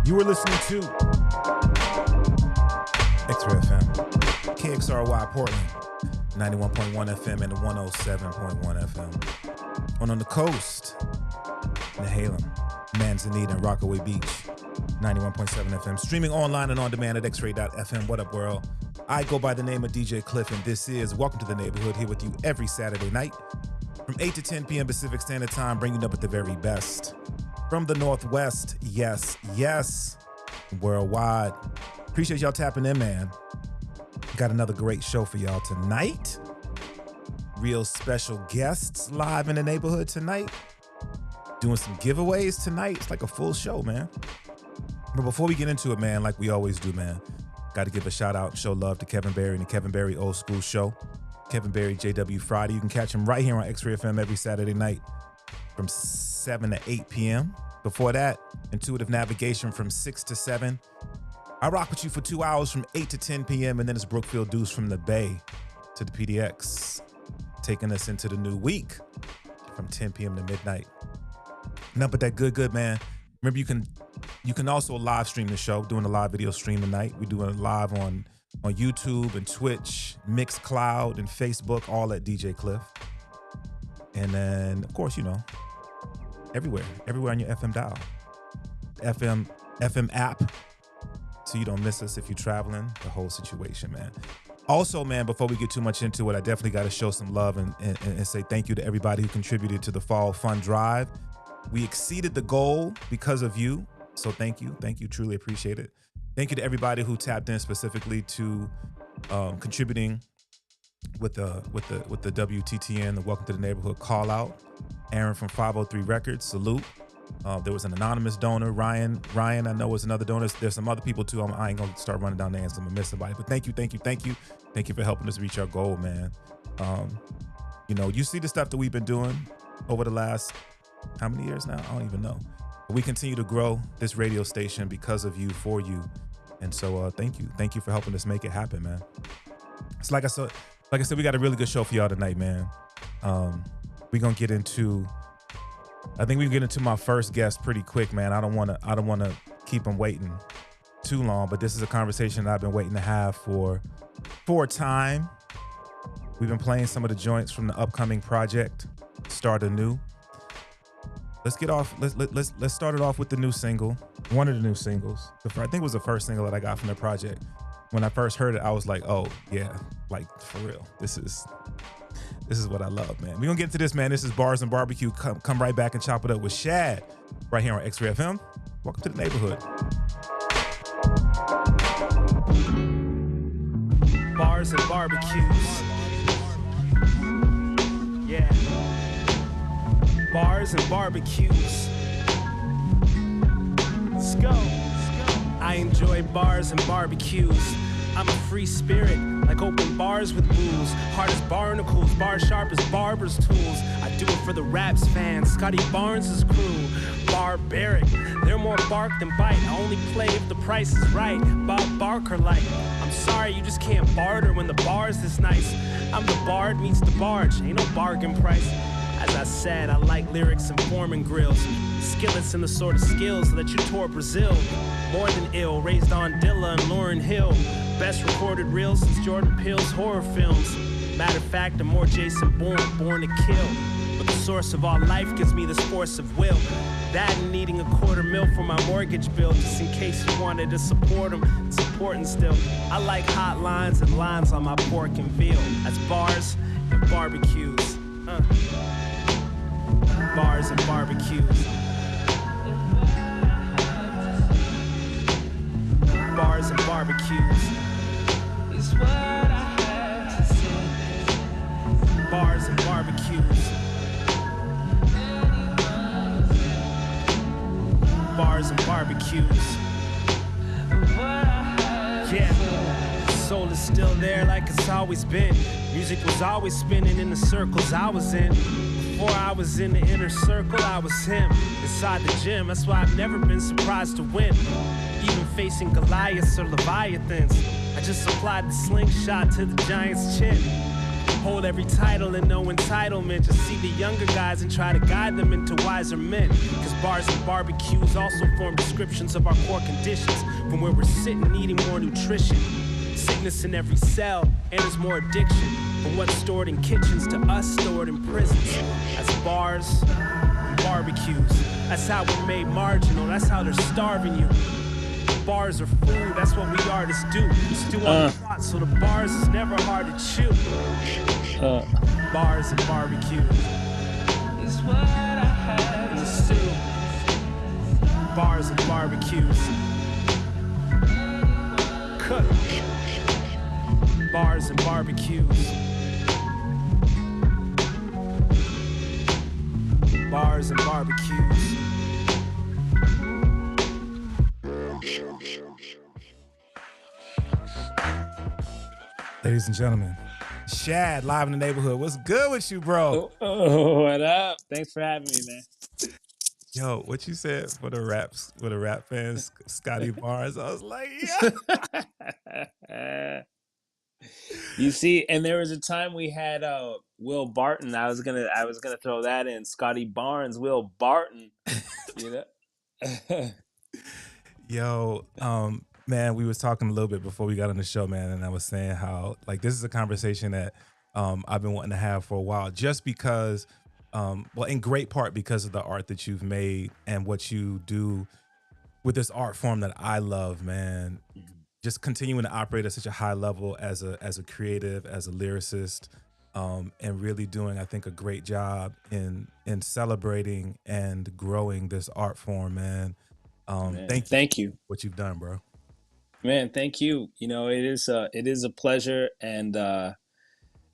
You were listening to XRAY FM, KXRY Portland, 91.1 FM and 107.1 FM. On the coast, Nehalem, Manzanita, and Rockaway Beach, 91.7 FM. Streaming online and on demand at XRAY.FM. What up, world? I go by the name of DJ Klyph, and this is Welcome to the Neighborhood, here with you every Saturday night from 8 to 10 p.m. Pacific Standard Time, bringing you up at the very best. From the Northwest, yes, worldwide. Appreciate y'all tapping in, man. Got another great show for y'all tonight. Real special guests live in the neighborhood tonight. Doing some giveaways tonight. It's like a full show, man. But before we get into it, man, like we always do, man, got to give a shout out, show love to Kevin Berry and the Kevin Berry Old School Show. Kevin Berry, JW Friday. You can catch him right here on XRAY FM every Saturday night from 7 to 8 p.m. Before that, Intuitive Navigation from 6 to 7. I rock with you for 2 hours from 8 to 10 p.m. And then it's Brookfield Deuce from the Bay to the PDX, taking us into the new week from 10 p.m. to midnight. Nothing but that good, man. Remember, you can also live stream the show, doing a live video stream tonight. We're doing it live on YouTube and Twitch, Mixcloud and Facebook, all at DJ Klyph. And then, of course, everywhere on your FM dial. FM app, so you don't miss us if you're traveling, the whole situation, man. Also, man, before we get too much into it, I definitely got to show some love and say thank you to everybody who contributed to the Fall Fund Drive. We exceeded the goal because of you, so thank you, truly appreciate it. Thank you to everybody who tapped in specifically to contributing with the WTTN, the Welcome to the Neighborhood call out. Aaron from 503 Records, salute. There was an anonymous donor, Ryan I know was another donor. There's some other people too. I ain't gonna start running down names, I'm gonna miss somebody. But thank you for helping us reach our goal, man. You see the stuff that we've been doing over the last, how many years now? I don't even know. But we continue to grow this radio station because of you, for you. And so thank you for helping us make it happen, man. It's like I said, we got a really good show for y'all tonight, man. We're gonna get into, I think we can get into my first guest pretty quick, man. I don't wanna keep them waiting too long, but this is a conversation that I've been waiting to have for a time. We've been playing some of the joints from the upcoming project, Start Anew. Let's start it off with the new single, one of the new singles. I think it was the first single that I got from the project. When I first heard it, I was like, oh yeah, like for real. This is what I love, man. We're gonna get into this, man. This is Bars and Barbecue. Come right back and chop it up with Shad right here on XRAY FM. Welcome to the neighborhood. Bars and barbecues. Yeah. Bars and barbecues. Let's go. I enjoy bars and barbecues. I'm a free spirit, like open bars with booze. Hard as barnacles, bar sharp as barber's tools. I do it for the raps fans, Scotty Barnes' crew. Barbaric, they're more bark than bite. I only play if the price is right. Bob Barker like, I'm sorry, you just can't barter when the bar's this nice. I'm the bard meets the barge, ain't no bargain price. As I said, I like lyrics and Foreman grills, skillets and the sort of skills that you tore Brazil. More than ill, raised on Dilla and Lauryn Hill. Best recorded reel since Jordan Peele's horror films. Matter of fact, I'm more Jason Bourne, born to kill. But the source of all life gives me this force of will. That and needing $250,000 for my mortgage bill, just in case you wanted to support them. It's important still. I like hot lines and lines on my pork and veal. That's bars and barbecues. Bars and barbecues. Bars and barbecues is what I have to say. Bars and barbecues. Bars and barbecues. Yeah, soul is still there like it's always been. Music was always spinning in the circles I was in. Before I was in the inner circle, I was him. Inside the gym, that's why I've never been surprised to win. Even facing Goliaths or Leviathans, I just applied the slingshot to the giant's chin. hold every title and no entitlement. Just see the younger guys and try to guide them into wiser men. Cause bars and barbecues also form descriptions of our core conditions. From where we're sitting needing more nutrition. Sickness in every cell, and there's more addiction. From what's stored in kitchens to us stored in prisons. As bars and barbecues. That's how we're made marginal, that's how they're starving you. Bars are food, that's what we artists do. Stew on the plot, so the bars is never hard to chew. Bars and barbecue is what I had in the stew. Bars and barbecues. Cook. Bars and barbecues. Bars and barbecues. Ladies and gentlemen, Shad, live in the neighborhood. What's good with you, bro? What up? Thanks for having me, man. Yo, what you said for the rap fans, Scotty Barnes? I was like, yeah. You see, and there was a time we had Will Barton. I was gonna throw that in. Scotty Barnes, Will Barton. You know. Yo, man, we was talking a little bit before we got on the show, man, and I was saying how like this is a conversation that I've been wanting to have for a while, just because, well, in great part because of the art that you've made and what you do with this art form that I love, man. Just continuing to operate at such a high level as a creative, as a lyricist, and really doing, I think, a great job in celebrating and growing this art form, man. Thank you. What you've done, bro. Man, thank you. You know, it is a pleasure, and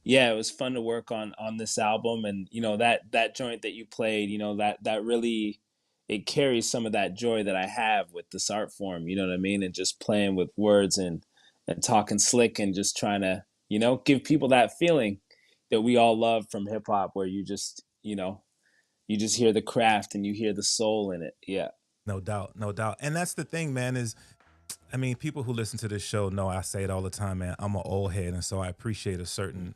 yeah, it was fun to work on this album, and you know that joint that you played, you know that really it carries some of that joy that I have with this art form. You know what I mean? And just playing with words and talking slick and just trying to, you know, give people that feeling that we all love from hip hop, where you just, you know, you just hear the craft and you hear the soul in it. Yeah. No doubt, no doubt. And that's the thing, man, is, I mean, people who listen to this show know I say it all the time, man. I'm an old head, and so I appreciate a certain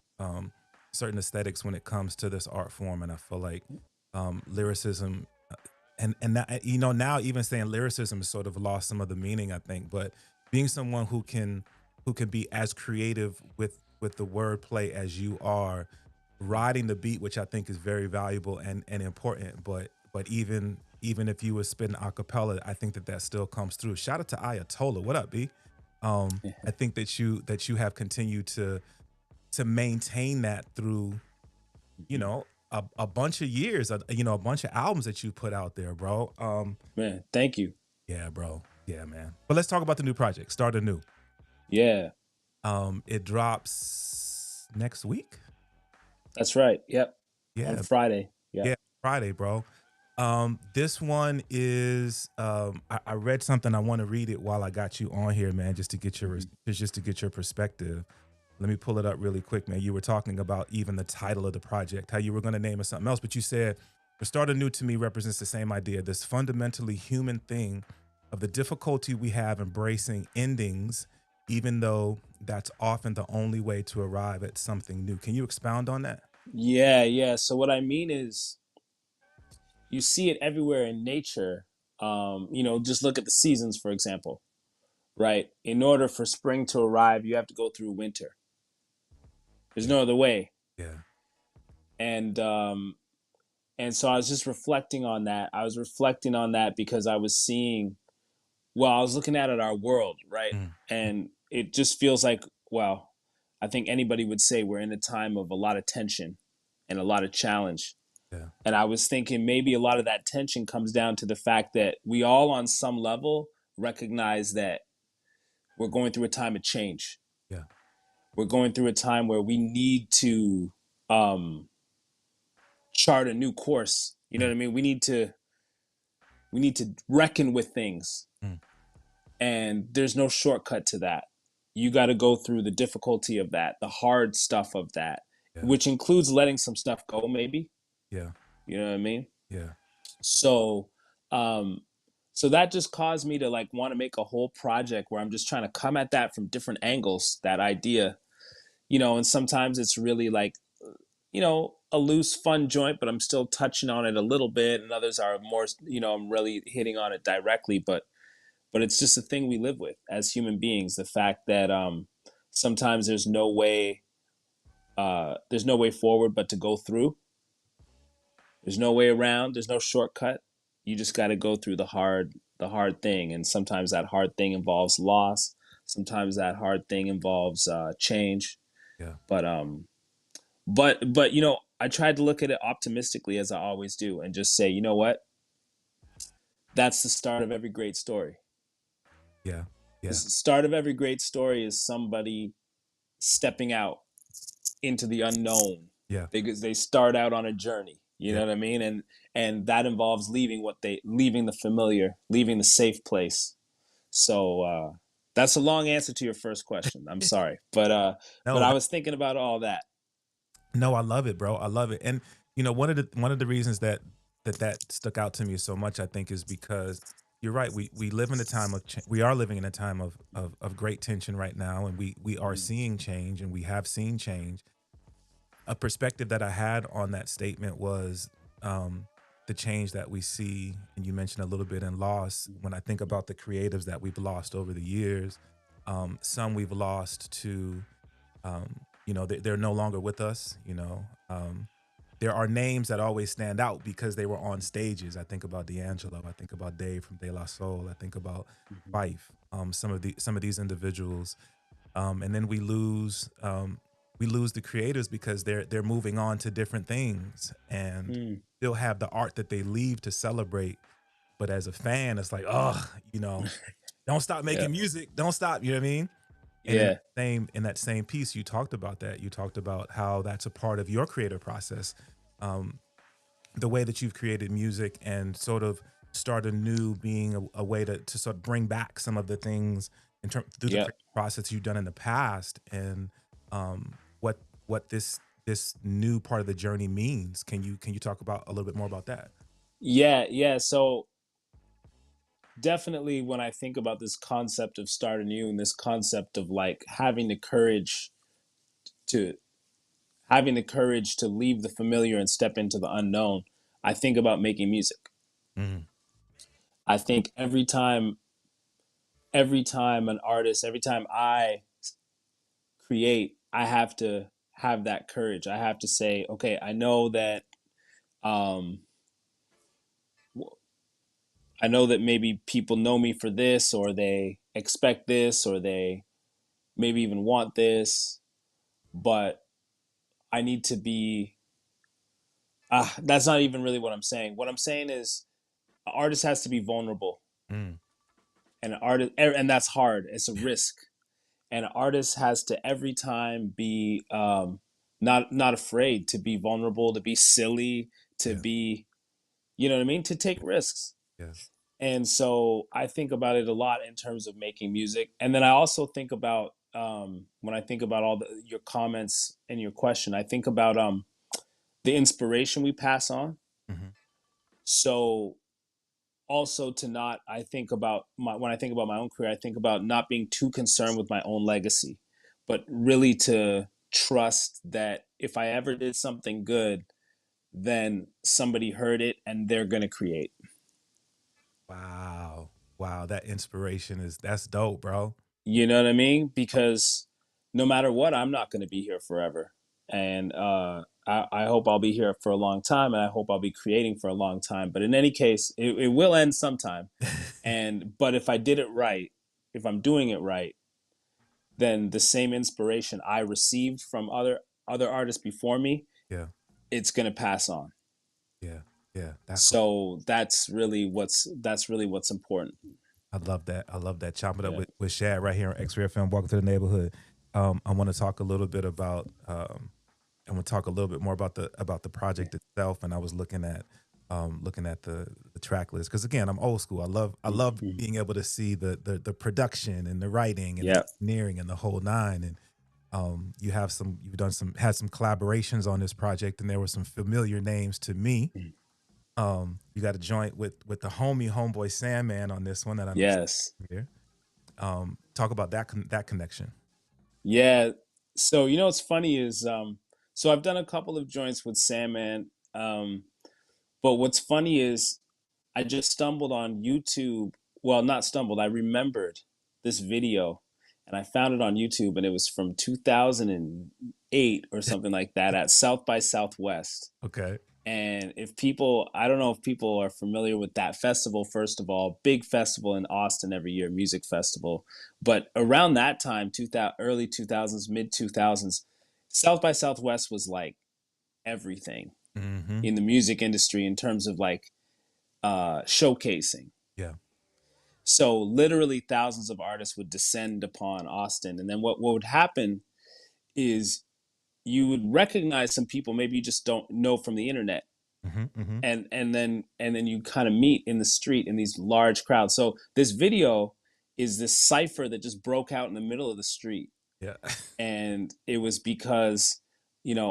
aesthetics when it comes to this art form, and I feel like lyricism, and that, you know, now even saying lyricism has sort of lost some of the meaning, I think. But being someone who can be as creative with the wordplay as you are, riding the beat, which I think is very valuable and important, but even if you were spitting a cappella, I think that still comes through. Shout out to Ayatollah. What up, B? I think that you have continued to maintain that through, you know, a bunch of years, you know, a bunch of albums that you put out there, bro. Man, thank you. Yeah, bro. Yeah, man. But let's talk about the new project, Start Anew. Yeah. It drops next week. That's right. Yep. Yeah. On Friday. Yep. Yeah, Friday, bro. This one is I read something. I want to read it while I got you on here, man, just to get your perspective. Let me pull it up really quick, man. You were talking about even the title of the project, how you were going to name it something else, but you said, "The Start Anew to me represents the same idea, this fundamentally human thing of the difficulty we have embracing endings, even though that's often the only way to arrive at something new." Can you expound on that? Yeah. So what I mean is, you see it everywhere in nature. You know, just look at the seasons, for example, right? In order for spring to arrive, you have to go through winter. There's no other way. Yeah. And so I was just reflecting on that. I was reflecting on that because I was seeing, well, I was looking at our world, right? And it just feels like, well, I think anybody would say we're in a time of a lot of tension and a lot of challenge. Yeah. And I was thinking maybe a lot of that tension comes down to the fact that we all on some level recognize that we're going through a time of change. Yeah. We're going through a time where we need to chart a new course. You know what I mean? We need to reckon with things. And there's no shortcut to that. You got to go through the difficulty of that, the hard stuff of that, which includes letting some stuff go, maybe. Yeah. You know what I mean? Yeah. So, so that just caused me to like want to make a whole project where I'm just trying to come at that from different angles, that idea, you know, and sometimes it's really like, you know, a loose, fun joint, but I'm still touching on it a little bit, and others are more, you know, I'm really hitting on it directly, but it's just a thing we live with as human beings. The fact that sometimes there's no way forward but to go through. There's no way around. There's no shortcut. You just got to go through the hard thing, and sometimes that hard thing involves loss. Sometimes that hard thing involves change. Yeah. But you know, I tried to look at it optimistically as I always do, and just say, you know what? That's the start of every great story. Yeah. The Yeah. start of every great story is somebody stepping out into the unknown. Yeah. Because they start out on a journey. You Yeah. know what I mean? And that involves leaving leaving the familiar, leaving the safe place. So that's a long answer to your first question. I'm sorry, but No, I was thinking about all that. no, I love it, bro. I love it. And you know, one of the reasons that stuck out to me so much, I think, is because you're right. We live in a time of we are living in a time of great tension right now, and we are seeing change, and we have seen change. A perspective that I had on that statement was the change that we see, and you mentioned a little bit in loss. When I think about the creatives that we've lost over the years, some we've lost to, you know, they're no longer with us. You know, there are names that always stand out because they were on stages. I think about D'Angelo. I think about Dave from De La Soul. I think about Klyph. Some of these individuals, and then we lose the creators because they're moving on to different things and still have the art that they leave to celebrate. But as a fan, it's like, oh, you know, don't stop making music. Don't stop. You know what I mean? And in that same piece, you talked about that. You talked about how that's a part of your creative process, the way that you've created music and sort of Start Anew being a way to sort of bring back some of the things in terms through the creative process you've done in the past, and what this new part of the journey means. Can you talk about a little bit more about that? Yeah. So definitely, when I think about this concept of Start Anew and this concept of like to having the courage to leave the familiar and step into the unknown, I think about making music. Mhm. I think every time an artist, every time I create, I have to have that courage. I have to say, okay, I know that um I know that maybe people know me for this, or they expect this, or they maybe even want this, but I need to be that's not even really what I'm saying. What I'm saying is an artist has to be vulnerable, Mm. and an artist, and that's hard. It's a risk. And an artist has to every time be not afraid to be vulnerable, to be silly, to Yeah. be, you know what I mean, to take risks. Yeah. And so I think about it a lot in terms of making music. And then I also think about when I think about your comments and your question, I think about the inspiration we pass on. Hmm. So also to not, I think about when I think about my own career, I think about not being too concerned with my own legacy, but really to trust that if I ever did something good, then somebody heard it and they're going to create. Wow. Wow. That inspiration that's dope, bro. You know what I mean? Because no matter what, I'm not going to be here forever. And I hope I'll be here for a long time, and I hope I'll be creating for a long time. But in any case, it will end sometime. But if I did it right, if I'm doing it right, then the same inspiration I received from other artists before me, Yeah. it's going to pass on. Yeah. Yeah. That's what So that's really what's important. I love that. I love that. Chop it up Yeah. with Shad right here on XRAY FM. Welcome to the neighborhood. I want to talk a little bit about I want to talk a little bit more about the project itself. And I was looking at the track list, because again, I'm old school. I love being able to see the production and the writing and the engineering and the whole nine. And you've had some collaborations on this project, and there were some familiar names to me. You got a joint with the homeboy Sandman on this one that I'm Yes. here. Talk about that connection. Yeah. So you know what's funny is so I've done a couple of joints with Sandman, but what's funny is I just stumbled on YouTube. Well, not stumbled. I remembered this video, and I found it on YouTube, and it was from 2008 or something like that at South by Southwest. Okay. And if people, I don't know if people are familiar with that festival, first of all, big festival in Austin every year, music festival. But around that time, 2000, early 2000s, mid 2000s, South by Southwest was like everything Mm-hmm. in the music industry in terms of like showcasing. Yeah. So literally thousands of artists would descend upon Austin. And then what would happen is you would recognize some people maybe you just don't know from the internet, Mm-hmm. Mm-hmm. and then you kind of meet in the street in these large crowds. So this video is this cipher that just broke out in the middle of the street, Yeah. and it was because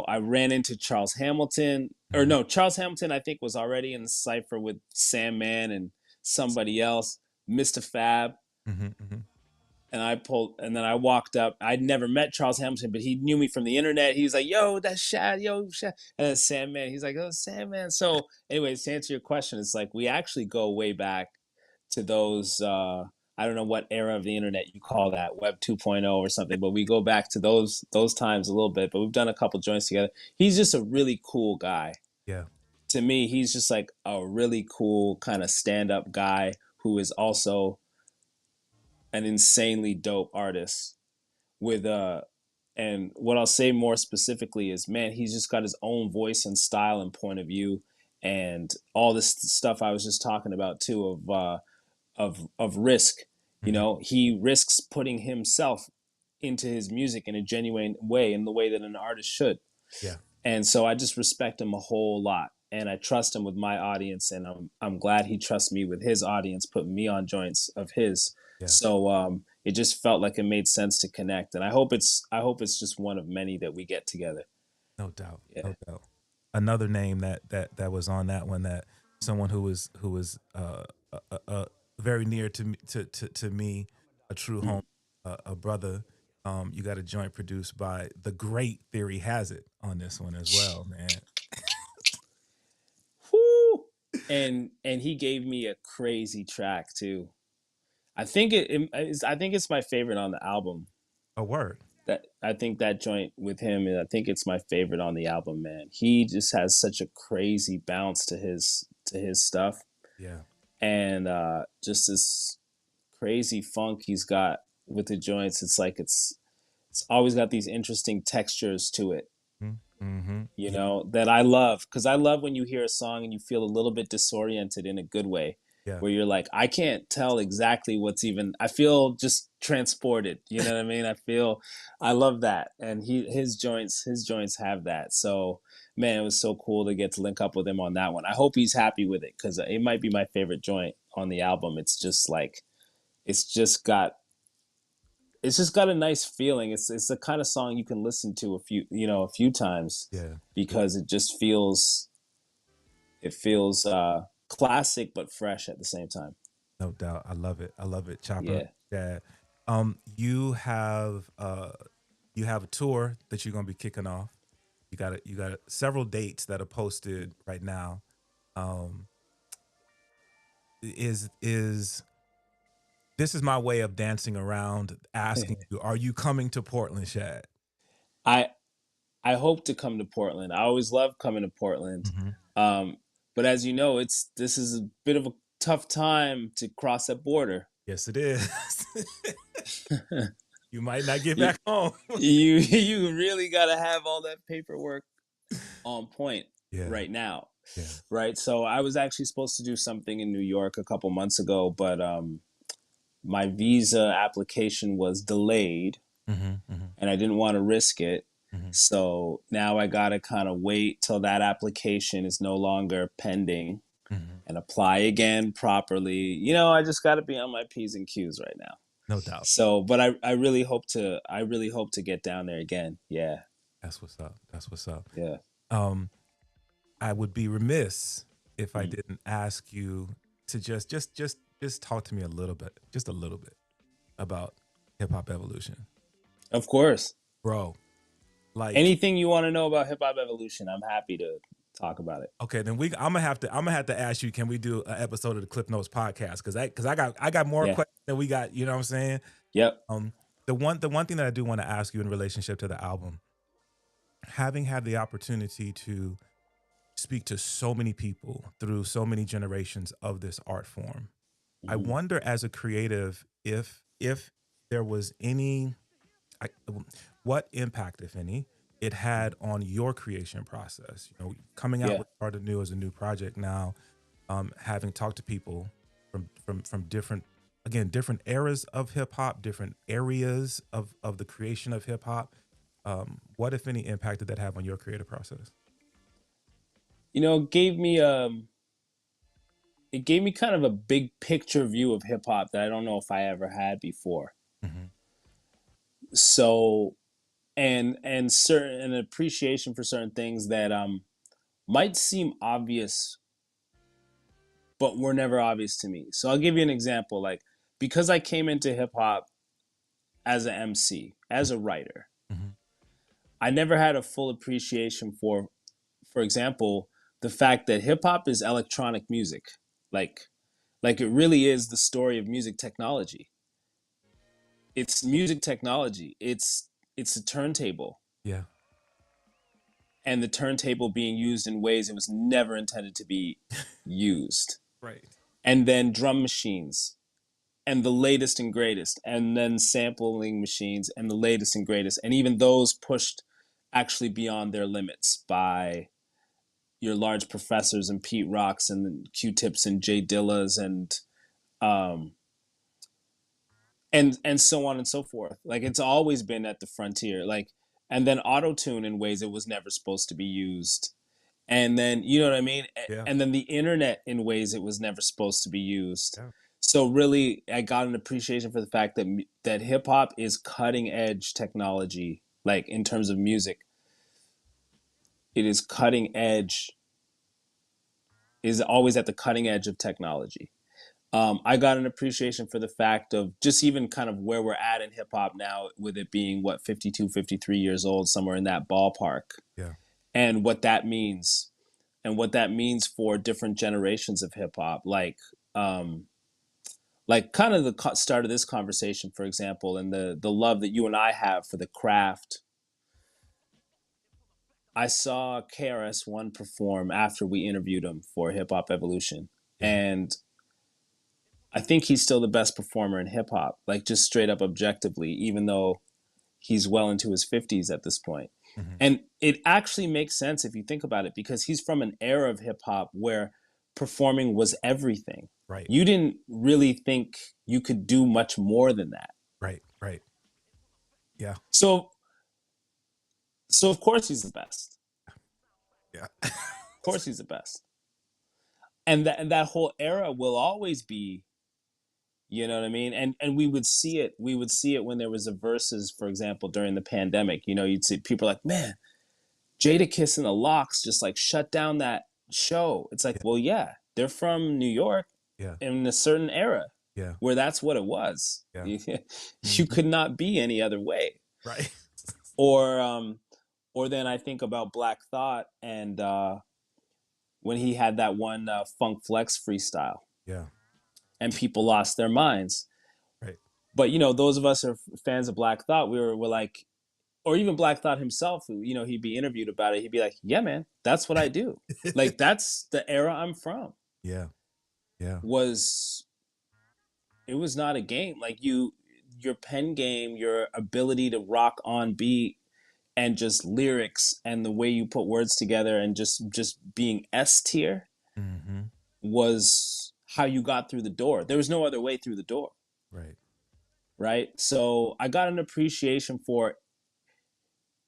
I ran into Charles Hamilton, or Mm-hmm. no, Charles Hamilton I think was already in the cipher with Sandman and somebody else, Mr. Fab. Mm-hmm. Mm-hmm. And then I walked up. I'd never met Charles Hamilton, but he knew me from the internet. He was like, "Yo, that's Shad, yo, Shad." And then Sandman, he's like, "Oh, Sandman." So, anyways, to answer your question, it's like we actually go way back to those. I don't know what era of the internet you call that, Web 2.0 or something, but we go back to those times a little bit. But we've done a couple joints together. He's just a really cool guy. Yeah. To me, he's just like a really cool kind of stand-up guy who is also an insanely dope artist with and what I'll say more specifically is, man, he's just got his own voice and style and point of view, and all this stuff I was just talking about too of risk. Mm-hmm. He risks putting himself into his music in a genuine way, in the way that an artist should. Yeah. And so I just respect him a whole lot, and I trust him with my audience, and I'm glad he trusts me with his audience, putting me on joints of his. Yeah. So it just felt like it made sense to connect, and I hope it's just one of many that we get together. No doubt. Yeah. No doubt. Another name that was on that one, that someone who was very near to me, to me, a true home, a brother. You got a joint produced by the great Theory Has It on this one as well, man. Woo! And he gave me a crazy track too. I think I think it's my favorite on the album. A word. That I think that joint with him, and I think it's my favorite on the album, man. He just has such a crazy bounce to his stuff, Yeah. and just this crazy funk he's got with the joints. It's like it's always got these interesting textures to it, Mm-hmm. that I love, because I love when you hear a song and you feel a little bit disoriented in a good way, Yeah. where you're like, I can't tell exactly I feel just transported. You know what I mean? I love that. And his joints have that. So, man, it was so cool to get to link up with him on that one. I hope he's happy with it, because it might be my favorite joint on the album. It's just like, it's just got a nice feeling. It's the kind of song you can listen to a few times, Yeah. because it feels classic but fresh at the same time. No doubt. I love it. I love it. Yeah. Chopper. Yeah. You have a tour that you're gonna be kicking off. You got several dates that are posted right now. Is This is my way of dancing around asking you, are you coming to Portland, Shad? I hope to come to Portland. I always love coming to Portland. Mm-hmm. But as you know, this is a bit of a tough time to cross that border. Yes, it is. You might not get back home. you really got to have all that paperwork on point right now. Yeah. Right. So I was actually supposed to do something in New York a couple months ago, but my visa application was delayed, and I didn't want to risk it. So now I got to kind of wait till that application is no longer pending and apply again properly. I just got to be on my P's and Q's right now. No doubt. So, but I really hope to get down there again. Yeah. That's what's up. That's what's up. Yeah. I would be remiss if I didn't ask you to just talk to me a little bit about Hip Hop Evolution. Of course. Bro, Like, Anything you want to know about hip hop evolution, I'm happy to talk about it. okay, then I'm gonna have to ask you, can we do an episode of the Clip Notes podcast? Because I got more Yeah. questions than we got. You know what I'm saying? Yep. The one thing that I do want to ask you in relationship to the album, having had the opportunity to speak to so many people through so many generations of this art form, I wonder as a creative if there was any, what impact, if any, it had on your creation process. You know, coming out Yeah. with Start Anew as a new project now, having talked to people from different, again, different eras of hip hop, different areas of the creation of hip hop. What, if any, impact did that have on your creative process? You know, it gave me kind of a big picture view of hip hop that I don't know if I ever had before. So, and certain an appreciation for certain things that might seem obvious, but were never obvious to me. So I'll give you an example. Like, because I came into hip hop as an MC, as a writer, I never had a full appreciation for example, the fact that hip hop is electronic music. Like, it really is the story of music technology. It's music technology. It's a turntable, Yeah. and the turntable being used in ways it was never intended to be used. Right. And then drum machines and the latest and greatest, and then sampling machines and the latest and greatest, and even those pushed actually beyond their limits by your large professors and Pete Rocks and Q-Tips and Jay Dillas um, and so on and so forth. Like, it's always been at the frontier. Like, and then auto-tune in ways it was never supposed to be used. And then, you know what I mean? Yeah. And then the internet in ways it was never supposed to be used. Yeah. So really, I got an appreciation for the fact that hip hop is cutting edge technology. Like, in terms of music, it is cutting edge. Is always at the cutting edge of technology. I got an appreciation for the fact of just even kind of where we're at in hip hop now, with it being 52, 53 years old, somewhere in that ballpark, Yeah. and what that means, for different generations of hip hop. Like kind of the start of this conversation, for example, and the love that you and I have for the craft. I saw KRS-One perform after we interviewed him for Hip Hop Evolution, and I think he's still the best performer in hip hop, like, just straight up objectively, even though he's well into his 50s at this point. And it actually makes sense if you think about it, because he's from an era of hip hop where performing was everything. Right. You didn't really think you could do much more than that. Right. Right. Yeah. So of course he's the best. Yeah. Of course he's the best. And that whole era will always be, you know what I mean? And we would see it. We would see it when there was a verses, for example, during the pandemic. You know, you'd see people like, man, Jadakiss and the Locks just like shut down that show. It's like, well, yeah, they're from New York Yeah. in a certain era Yeah. where that's what it was. Yeah. You could not be any other way. Right. Or then I think about Black Thought and when he had that one Funk Flex freestyle. Yeah. And people lost their minds. Right. But, you know, those of us who are fans of Black Thought, we're like, or even Black Thought himself, who, you know, he'd be interviewed about it. He'd be like, yeah, man, that's what I do. Like, that's the era I'm from. Yeah. Yeah. It was not a game. Like, your pen game, your ability to rock on beat, and just lyrics and the way you put words together, and just being S tier was how you got through the door. There was no other way through the door. Right. Right. So I got an appreciation for,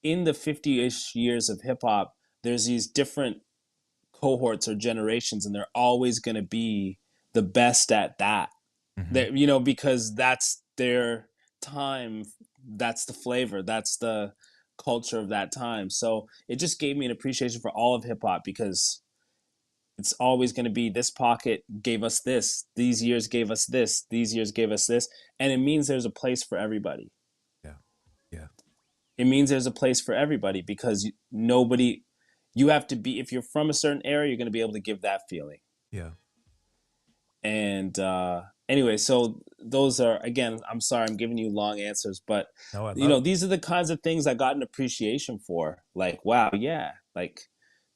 in the 50-ish years of hip hop, there's these different cohorts or generations, and they're always going to be the best at that. That, you know, because that's their time, that's the flavor, that's the culture of that time. So it just gave me an appreciation for all of hip hop, because it's always going to be, this pocket gave us this, these years gave us this, these years gave us this, and it means there's a place for everybody. Yeah. Yeah. it means there's a place for everybody, because you have to be, if you're from a certain area, you're going to be able to give that feeling. Yeah. And anyway, so those are, again, I'm sorry, I'm giving you long answers, but these are the kinds of things I got an appreciation for. Like, wow, yeah, like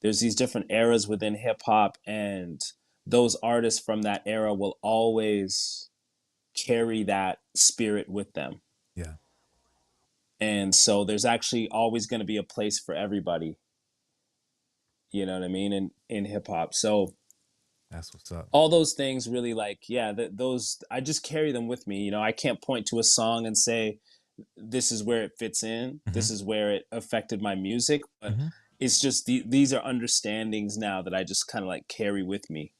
there's these different eras within hip hop, and those artists from that era will always carry that spirit with them. Yeah. And so there's actually always going to be a place for everybody. You know what I mean? In hip hop. So that's what's up. All those things really, like, yeah, those, I just carry them with me. You know, I can't point to a song and say, this is where it fits in. Mm-hmm. This is where it affected my music. But it's just, these are understandings now that I just kind of like carry with me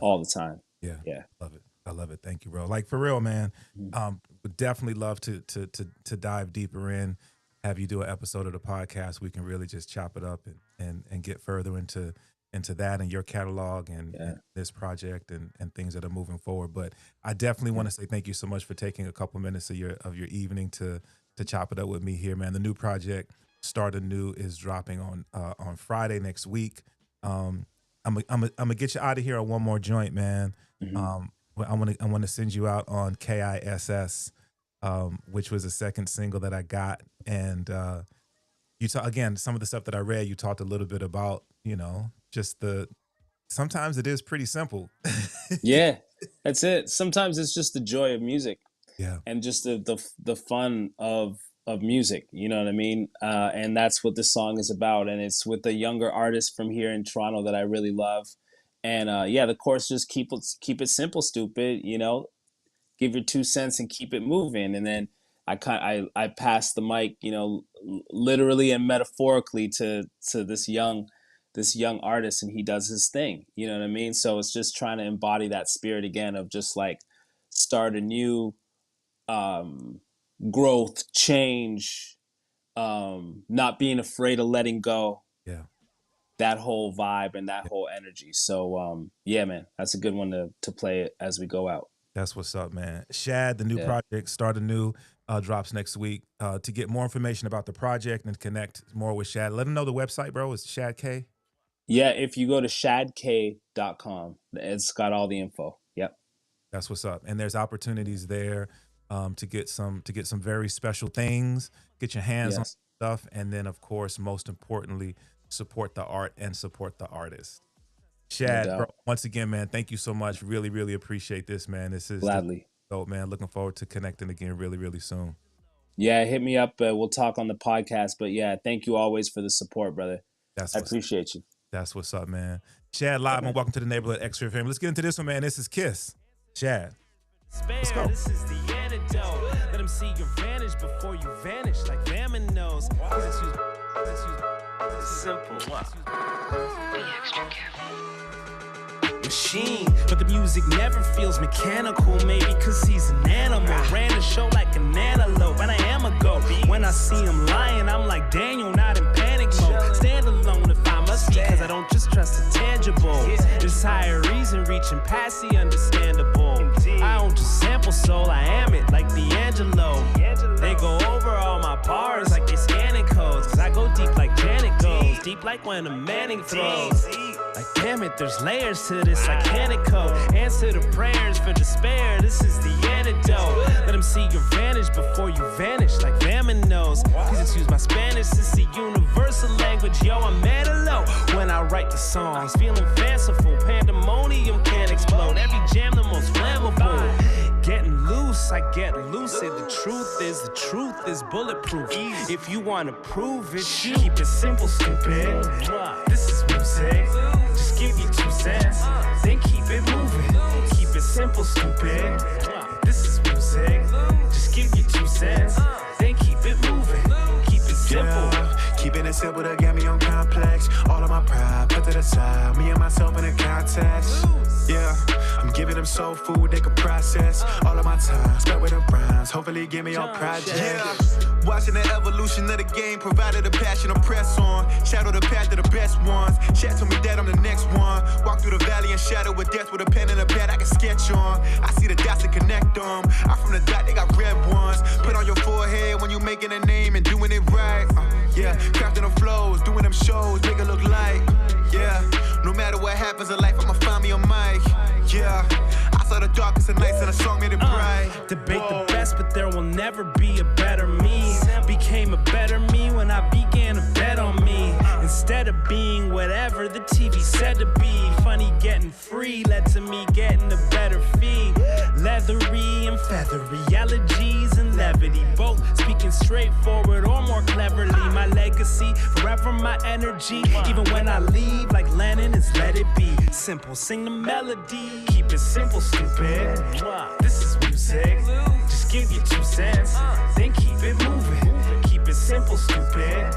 all the time. Yeah. Yeah. Love it. I love it. Thank you, bro. Like, for real, man. Would definitely love to dive deeper in, have you do an episode of the podcast. We can really just chop it up and get further into that and your catalog and this project and things that are moving forward. But I definitely want to say thank you so much for taking a couple minutes of your evening to chop it up with me here, man. The new project, Start Anew, is dropping on Friday next week. I'm gonna get you out of here on one more joint, man. I want to send you out on KISS, which was the second single that I got, and you talk again. Some of the stuff that I read, you talked a little bit about, you know, just sometimes it is pretty simple. Yeah, that's it. Sometimes it's just the joy of music. Yeah. And just the fun of music, you know what I mean? And that's what this song is about. And it's with a younger artist from here in Toronto that I really love. And the chorus, just keep it simple, stupid, you know, give your 2 cents and keep it moving. And then I pass the mic, you know, literally and metaphorically to this young artist, and he does his thing, you know what I mean? So it's just trying to embody that spirit again of just like start anew, growth, change, not being afraid of letting go. Yeah. That whole vibe and that whole energy. So yeah, man, that's a good one to play it as we go out. That's what's up, man. Shad, the new project, Start Anew, drops next week. To get more information about the project and connect more with Shad, let them know the website, bro. It's Shad K. Yeah, if you go to shadk.com, it's got all the info. Yep. That's what's up. And there's opportunities there to get some very special things, get your hands on stuff, and then of course, most importantly, support the art and support the artist. Shad, bro, once again, man, thank you so much. Really, really appreciate this, man. This is gladly. So, man, looking forward to connecting again really, really soon. Yeah, hit me up. We'll talk on the podcast. But yeah, thank you always for the support, brother. I appreciate you. That's what's up, man. Shad live, and welcome to the neighborhood XRAY family. Let's get into this one, man. This is Kiss. Shad. Let's go. This is the antidote. Let them see your vantage before you vanish, like Mammon knows. Simple. Be extra careful. Machine, but the music never feels mechanical. Maybe cause he's an animal. Ran the show like an antelope, and I am a goat. When I see him lying, I'm like Daniel, not in panic mode. Stand alone if I must be, cause I don't just trust the tangible. There's higher reason reaching past the understandable. I don't just sample soul, I am it like D'Angelo. They go over all my bars like they scanning codes, cause I go deep like Janet goes, deep like when a Manning throws. Like damn it, there's layers to this like Canico. Answer the prayers for despair, this is the antidote. Let them see your vantage before you vanish like Mammon knows. Please excuse my Spanish, it's the universal language. Yo, I'm mad low when I write the songs. Feeling fanciful, pandemonium can explode. Every jam the most flammable. Getting loose, I get lucid. The truth is bulletproof. If you wanna prove it, keep it simple, stupid. This is music. Just give you 2 cents, then keep it moving. Keep it simple, stupid. This is music. Just give you 2 cents, then keep it moving. Keep it simple. Keeping it simple to get me on complex. All of my pride put to the side. Me and myself in a contest. Yeah, I'm giving them soul food they can process. All of my time spent with them rhymes. Hopefully give me on project. Yeah, watching the evolution of the game. Provided a passion to press on. Shadow the path of the best ones. Shad told me that I'm the next one. Walk through the valley and shadow with death with a pen and a pad I can sketch on. I see the dots and connect them. I'm from the dot, they got red ones. Put on your forehead when you making a name and doing it right. Yeah, crafting the flows, doing them shows, make it look like. Yeah, no matter what happens in life, I'ma find me a mic. Yeah, I saw the darkest of nights and a song made it bright. Debate the best, but there will never be a better me. Became a better me when I began to bet on me. Instead of being whatever the TV said to be. Funny getting free led to me getting a better fee. Leathery and feathery, allergies and levity. Both speaking straightforward or more cleverly. My legacy, forever my energy. Even when I leave, like Lennon, is let it be. Simple, sing the melody. Keep it simple, stupid. This is music. Just give you 2 cents, then keep it moving. Keep it simple, stupid.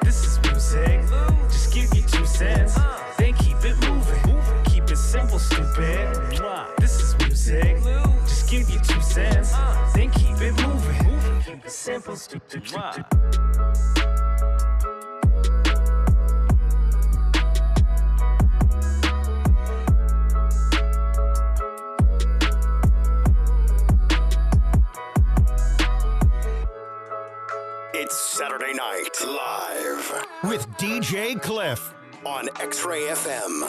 This is music. Just give you 2 cents, then keep it moving. Keep it simple, stupid. This is music. Just give you 2 cents, then keep it moving. Keep it simple, stupid. It's Saturday Night Live with DJ Klyph on XRAY FM.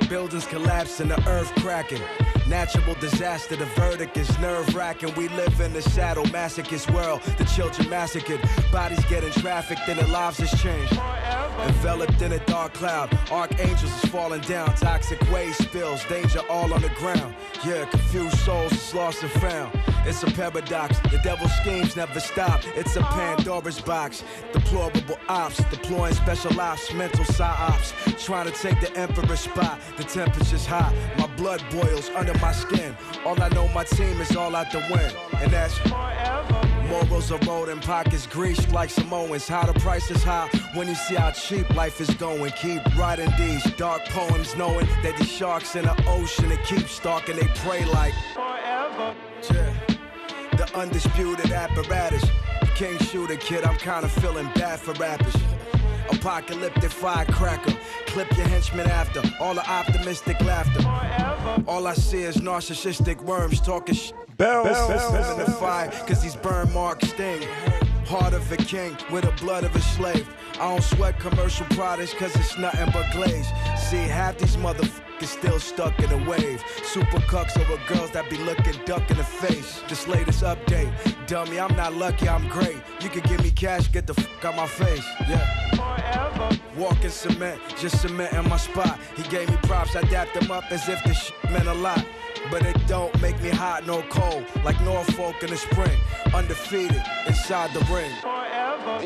Buildings collapse and the earth cracking. Natural disaster, the verdict is nerve-wracking. We live in a sadomasochist world. The children massacred, bodies getting trafficked, and their lives has changed. Enveloped in a dark cloud, archangels is falling down. Toxic waste spills, danger all on the ground. Yeah, confused souls is lost and found. It's a paradox, the devil's schemes never stop. It's a Pandora's box, deplorable ops, deploying special ops, mental psyops, trying to take the emperor's spot. The temperature's hot, my blood boils under my skin. All I know, my team is all out to win, and that's forever. Morals are rolled in pockets greased like Samoans. How the price is high when you see how cheap life is going. Keep writing these dark poems, knowing that these sharks in the ocean, they keep stalking, they prey like forever. Yeah. The undisputed apparatus. King shooter kid, I'm kinda feeling bad for rappers. Apocalyptic firecracker. Clip your henchmen after. All the optimistic laughter. Forever. All I see is narcissistic worms talking bells in the fire, cause these burn marks sting. Heart of a king with the blood of a slave. I don't sweat commercial products cause it's nothing but glaze. See, half these motherfuckers still stuck in a wave. Super cucks over girls that be looking duck in the face. This latest update, dummy, I'm not lucky, I'm great. You can give me cash, get the fuck out my face. Yeah. Forever. Walking cement, just cement in my spot. He gave me props, I dapped him up as if this shit meant a lot. But it don't make me hot nor cold, like Norfolk in the spring. Undefeated inside the ring. Forever.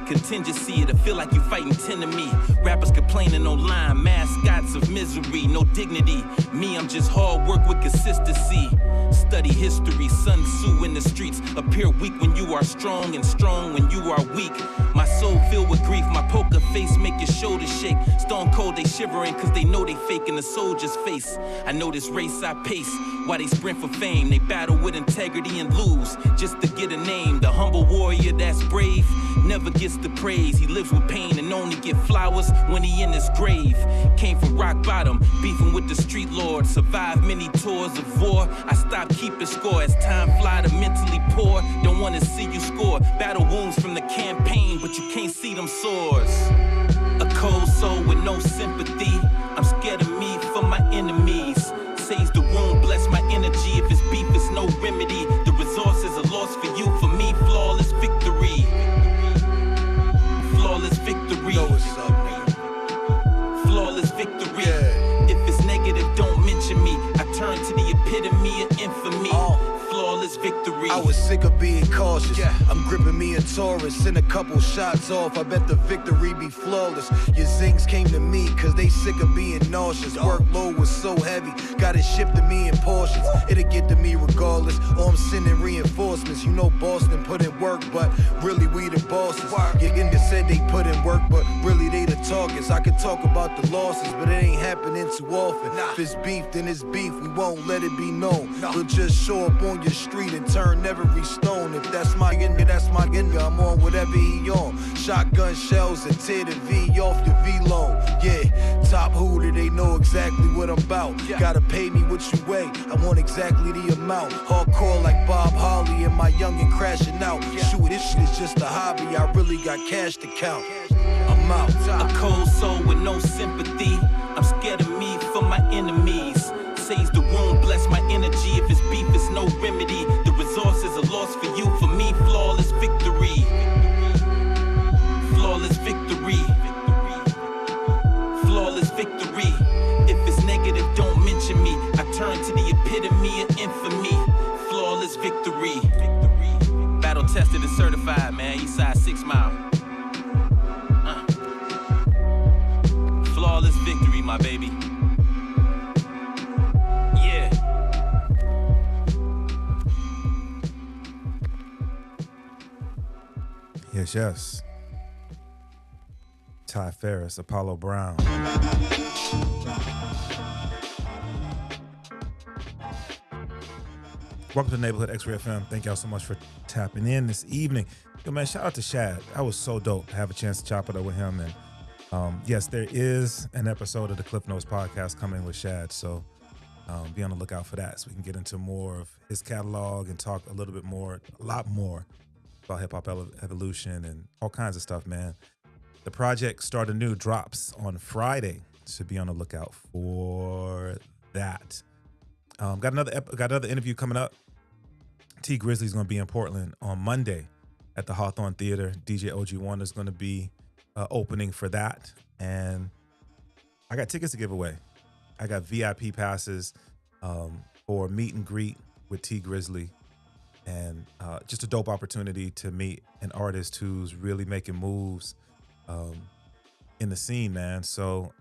Contingency, it'll feel like you fighting 10 to me. Rappers complaining online, mascots of misery, no dignity. Me, I'm just hard work with consistency. Study history, Sun Tzu in the streets. Appear weak when you are strong and strong when you are weak. My soul filled with grief, my poker face make your shoulders shake. Stone cold, they shivering cause they know they faking the soldier's face. I know this race I pace, why they sprint for fame. They battle with integrity and lose just to get a name. The humble warrior that's brave never gets the praise. He lives with pain and only get flowers when he in his grave. Came from rock bottom, beefing with the street lord. Survived many tours of war. I stopped keeping score as time fly to mentally poor. Don't wanna see you score. Battle wounds from the campaign, but you can't see them sores. A cold soul with no sympathy. I'm scared of me for my enemies. Says the room, bless my energy. If it's beef, it's no remedy. victory. I was sick of being cautious. I'm gripping me a Taurus, send a couple shots off. I bet the victory be flawless. Your zings came to me cause they sick of being nauseous. Workload was so heavy, got it shipped to me in portions. It'll get to me regardless, or I'm sending reinforcements. You know Boston put in work, but really we the bosses. Your India said they put in work, but really they the targets. I could talk about the losses, but it ain't happening too often. If it's beef, then it's beef, we won't let it be known. We'll just show up on your street and turn every stone. If that's my India, that's my India. I'm on whatever he on. Shotgun shells and tear the V off your V-loan. Yeah, top hooter, they know exactly what I'm about. Gotta pay me what you weigh, I want exactly the amount. Hardcore like Bob Harley and my youngin' crashing out. Shoot, this shit is just a hobby, I really got cash to count. I'm out. A cold soul with no sympathy. I'm scared of me for my enemies. Says the room, bless my energy. If it's beef, it's no remedy. The resource is a loss for you. For me, flawless victory. Flawless victory. Flawless victory. If it's negative, don't mention me. I turn to the epitome of infamy. Flawless victory. Battle tested and certified, man. Eastside 6 Mile. Flawless victory, my baby. Yeah. Yes. Ty Ferris, Apollo Brown. Welcome to the Neighborhood XRAY FM. Thank y'all so much for tapping in this evening. Yo, man, shout out to Shad. That was so dope to have a chance to chop it up with him. And yes, there is an episode of the Cliff Notes podcast coming with Shad. So be on the lookout for that so we can get into more of his catalog and talk a lot more about hip-hop evolution and all kinds of stuff, man. The project Start Anew drops on Friday, so be on the lookout for that. Got another interview coming up. T Grizzly's going to be in Portland on Monday at the Hawthorne Theater. DJ OG1 is going to be opening for that, and I got tickets to give away. I got VIP passes for meet and greet with T Grizzly, and just a dope opportunity to meet an artist who's really making moves in the scene, man. So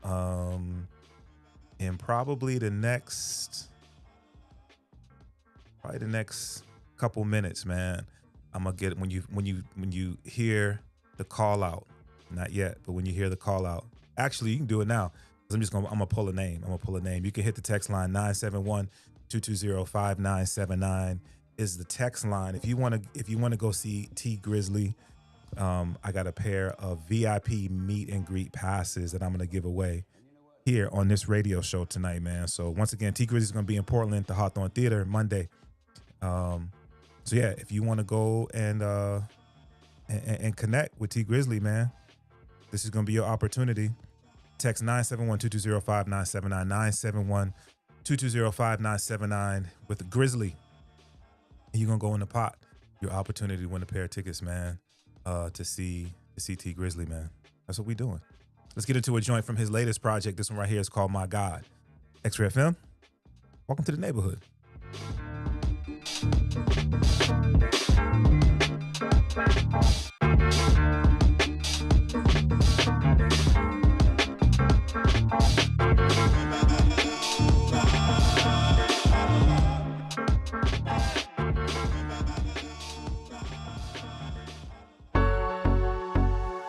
in probably the next couple minutes, man, I'm gonna get when you hear the call out. Not yet, but when you hear the call out, actually you can do it now. I'm gonna pull a name. You can hit the text line 971-220-5979 is the text line. If you wanna go see T Grizzly, I got a pair of VIP meet and greet passes that I'm gonna give away here on this radio show tonight, man. So once again, T Grizzly's gonna be in Portland at the Hawthorne Theater Monday. So yeah, if you want to go and connect with T Grizzly, man, this is going to be your opportunity. Text 971-220-5979, 971-220-5979 with Grizzly. And you're going to go in the pot. Your opportunity to win a pair of tickets, man, to see T Grizzly, man. That's what we doing. Let's get into a joint from his latest project. This one right here is called My God. XRAY FM, welcome to the neighborhood.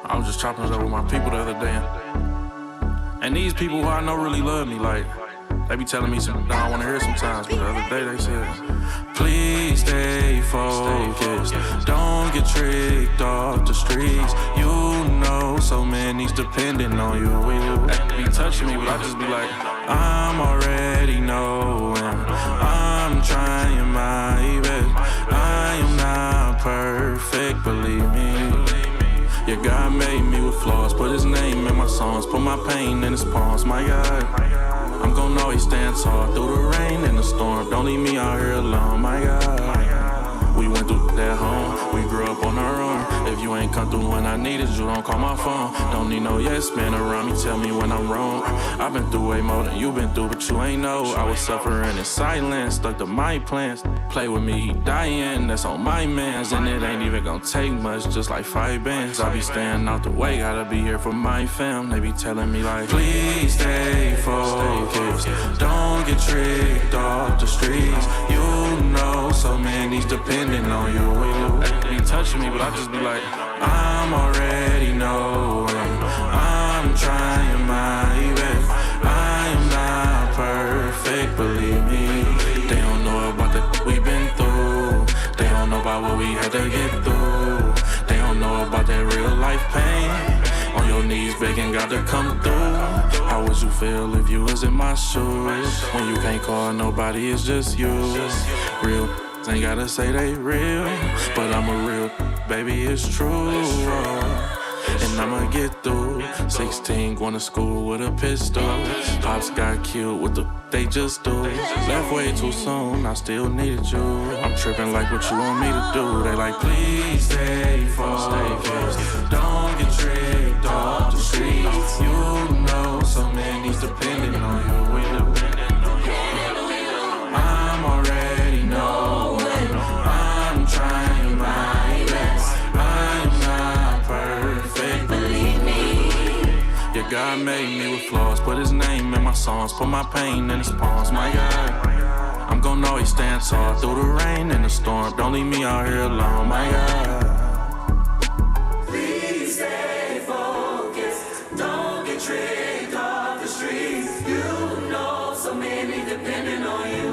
I was just chopping it up with my people the other day, and these people who I know really love me, like, they be telling me something I want to hear sometimes, but the other day they said, please stay focused, don't get tricked off the streets, you know so many's depending on you. They be touching me, but I just be like, I'm already knowing, I'm trying my best, I am not perfect, believe me. Yeah, God made me with flaws, put his name in my songs, put my pain in his palms, my God. I'm gon' always stand tall through the rain and the storm, don't leave me out here alone, my God. We went through that home, we grew up on our own. If you ain't come through through when I needed you, don't call my phone. Don't need no yes man around me, tell me when I'm wrong. I've been through way more than you been through, but you ain't know. I was suffering in silence, stuck to my plans. Play with me, he dying, that's on my mans. And it ain't even gonna take much, just like 5 bands. I be staying out the way, gotta be here for my fam. They be telling me like, please stay focused, don't get tricked off the streets. You know so many's depending on you. They be touching me, but I just be like, I'm already knowing, I'm trying my best. I am not perfect, believe me. They don't know about the we've been through. They don't know about what we had to get through. They don't know about that real life pain. On your knees begging God to come through. How would you feel if you was in my shoes? When you can't call nobody, it's just you. Real ain't gotta say they real, but I'm a real baby, it's true. And I'ma get through. 16 going to school with a pistol. Pops got killed with the they just do. Left way too soon, I still needed you. I'm tripping like what you want me to do. They like, please stay focused, don't get tricked off the streets. You know so many's depending on you. I'm already knowing, I'm trying my best. I'm not perfect, believe me. Yeah, God made me with flaws, put his name in my songs, put my pain in his palms, my God. I'm gonna always stand tall through the rain and the storm. Don't leave me out here alone, my God. Please stay focused, don't get tricked off the streets. You know so many depending on you.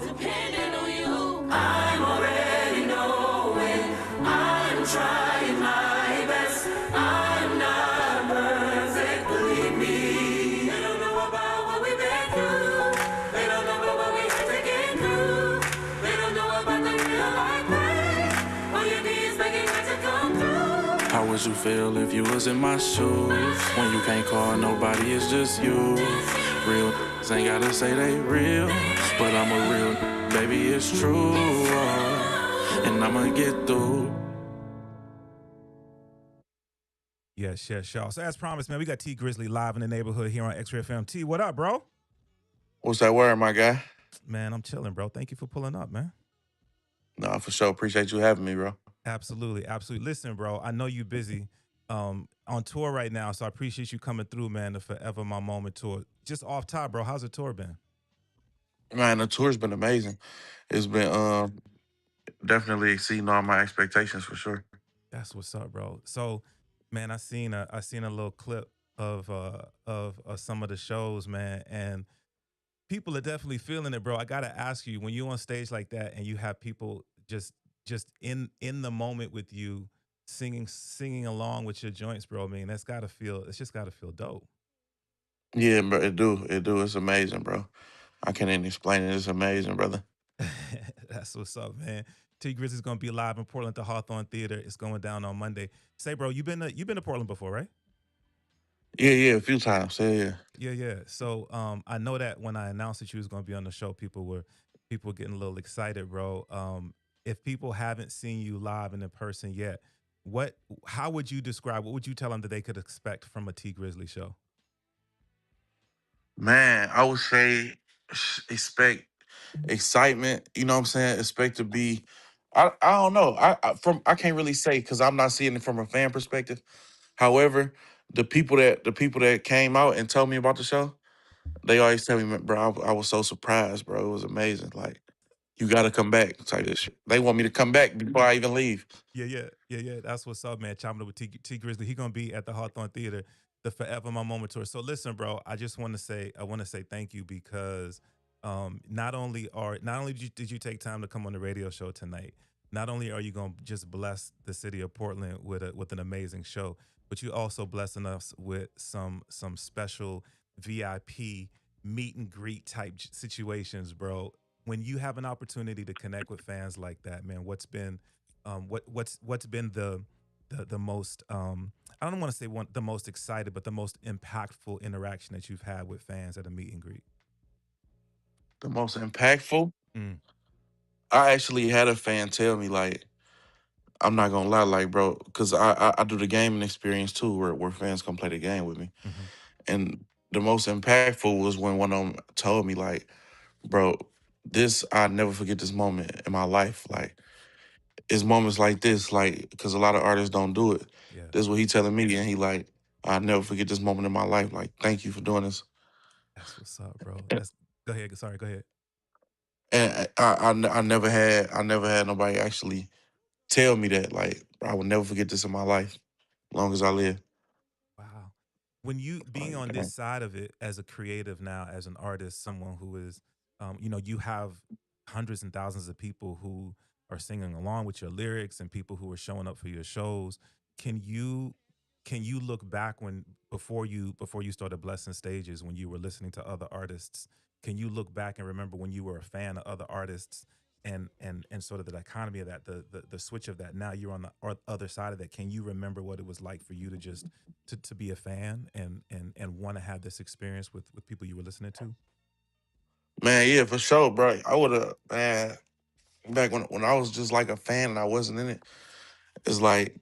Depending on you. I'm already knowing, I'm trying my best. I'm not perfect, believe me. They don't know about what we've been through. They don't know about what we had to get through. They don't know about the real life pain. On your knees begging God to come through. How would you feel if you was in my shoes? When you can't call nobody, it's just you. Real ain't gotta say they real, but I'm a real baby, it's true. And I'ma get through. Yes, y'all. So as promised, man, we got T Grizzly live in the neighborhood here on XRAY FM. T, what up, bro? What's that word, my guy? Man, I'm chilling, bro. Thank you for pulling up, man. No, for sure. Appreciate you having me, bro. Absolutely. Listen, bro, I know you're busy on tour right now, so I appreciate you coming through, man, the Forever My Moment tour. Just off top, bro, how's the tour been? Man, the tour's been amazing. It's been definitely exceeding all my expectations for sure. That's what's up, bro. So, man, I seen a little clip of some of the shows, man, and people are definitely feeling it, bro. I gotta ask you, when you're on stage like that and you have people just in the moment with you, singing along with your joints, bro. I mean, it's just gotta feel dope. Yeah, bro, it do. It's amazing, bro. I can't even explain it. It's amazing, brother. That's what's up, man. T Grizzly's gonna be live in Portland at the Hawthorne Theater. It's going down on Monday. Say, bro, you've been to Portland before, right? Yeah, a few times. Yeah. Yeah. So I know that when I announced that you was gonna be on the show, people were getting a little excited, bro. If people haven't seen you live and in person yet, how would you describe, what would you tell them that they could expect from a T Grizzly show? Man, I would say expect excitement. You know what I'm saying? Expect to be. I don't know. I can't really say because I'm not seeing it from a fan perspective. However, the people that came out and told me about the show, they always tell me, bro, I was so surprised, bro. It was amazing. Like, you got to come back type of shit. They want me to come back before I even leave. Yeah. That's what's up, man. Chopping up with T Grizzly. He gonna be at the Hawthorne Theater, the Forever My Moment tour. So listen, bro, I want to say thank you because not only did you take time to come on the radio show tonight, not only are you gonna just bless the city of Portland with an amazing show, but you also blessing us with some special VIP meet and greet type situations, bro. When you have an opportunity to connect with fans like that, man, what's been the most I don't want to say the most excited, but the most impactful interaction that you've had with fans at a meet and greet? The most impactful? Mm. I actually had a fan tell me, like, I'm not gonna lie, like, bro, because I do the gaming experience too, where fans come play the game with me. Mm-hmm. And the most impactful was when one of them told me, like, bro, I'll never forget this moment in my life. Like, it's moments like this, like, because a lot of artists don't do it. Yeah. This is what he telling me, and he like, I'll never forget this moment in my life. Like, thank you for doing this. That's what's up, bro. Go ahead. Sorry, go ahead. And I never had nobody actually tell me that. Like, I will never forget this in my life, as long as I live. Wow. When you being on this side of it as a creative now, as an artist, someone who is, you have hundreds and thousands of people who are singing along with your lyrics and people who are showing up for your shows. Can you look back before you started blessing stages, when you were listening to other artists? Can you look back and remember when you were a fan of other artists and sort of the dichotomy of that, the switch of that? Now you're on the other side of that. Can you remember what it was like for you to just to be a fan and want to have this experience with people you were listening to? Man, yeah, for sure, bro. I would have, man, back when I was just like a fan and I wasn't in it, it's like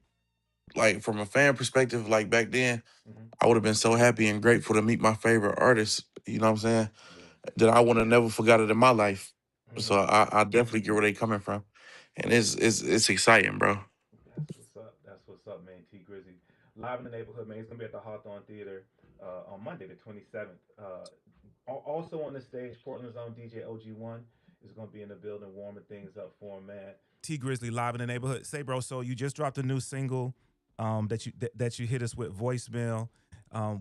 from a fan perspective, like back then, I would have been so happy and grateful to meet my favorite artists, you know what I'm saying? That I would have never forgot it in my life. So I definitely get where they coming from. And it's exciting, bro. That's what's up, man. T Grizzly. Live in the neighborhood, man. He's gonna be at the Hawthorne Theater on Monday, the 27th. Also on the stage, Portland's own DJ OG1 is gonna be in the building, warming things up for him, man. T Grizzly, live in the neighborhood. Say, bro, so you just dropped a new single that you hit us with, Voicemail,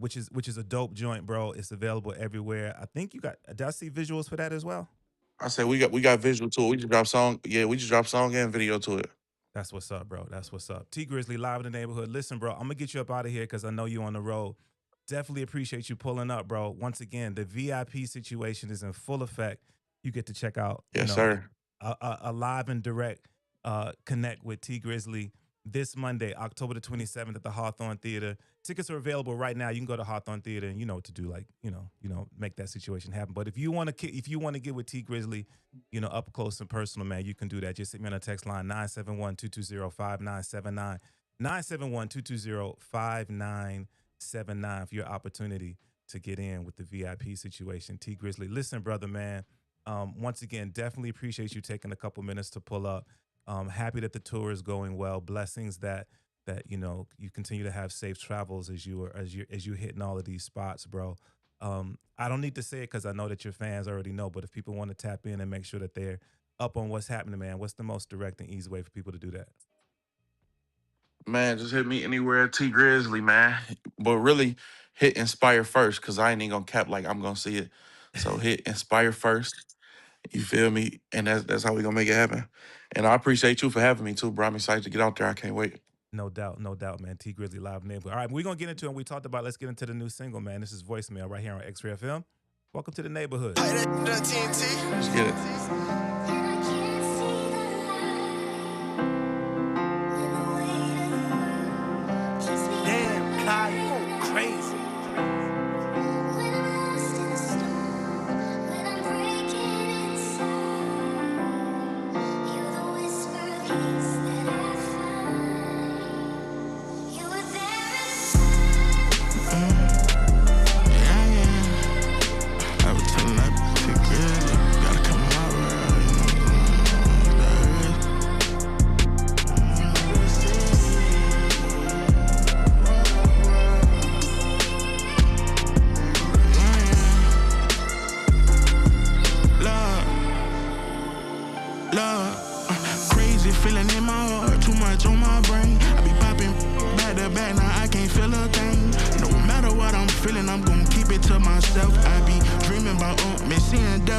which is a dope joint, bro. It's available everywhere. I think did I see visuals for that as well? I said we got visual to it. We just dropped song. Yeah, we just dropped song and video to it. That's what's up, bro. That's what's up. T Grizzly, live in the neighborhood. Listen, bro, I'm gonna get you up out of here because I know you on the road. Definitely appreciate you pulling up, bro. Once again, the VIP situation is in full effect. You get to check out, yes, sir, a live and direct connect with T Grizzly this Monday, October the 27th at the Hawthorne Theater. Tickets are available right now. You can go to Hawthorne Theater and you know what to do, like, make that situation happen. But if you want to get with T Grizzly, up close and personal, man, you can do that. Just hit me on a text line 971-220-5979. 971-220-5979 for your opportunity to get in with the VIP situation. T Grizzly, listen, brother, man. Once again, definitely appreciate you taking a couple minutes to pull up. Happy that the tour is going well. Blessings that you continue to have safe travels as you hitting all of these spots, bro. I don't need to say it because I know that your fans already know, but if people want to tap in and make sure that they're up on what's happening, man, what's the most direct and easy way for people to do that? Man, just hit me anywhere at T Grizzly, man. But really hit Inspire first, because I ain't even gonna cap like I'm gonna see it. So hit Inspire first. You feel me? And that's how we gonna make it happen. And I appreciate you for having me too, bro. I'm excited to get out there. I can't wait. No doubt, man. T Grizzly live neighborhood. All right, we're gonna get into it. We talked about. Let's get into the new single, man. This is Voicemail right here on XRAY FM. Welcome to the neighborhood. Let's get it. Damn, Kai, you crazy.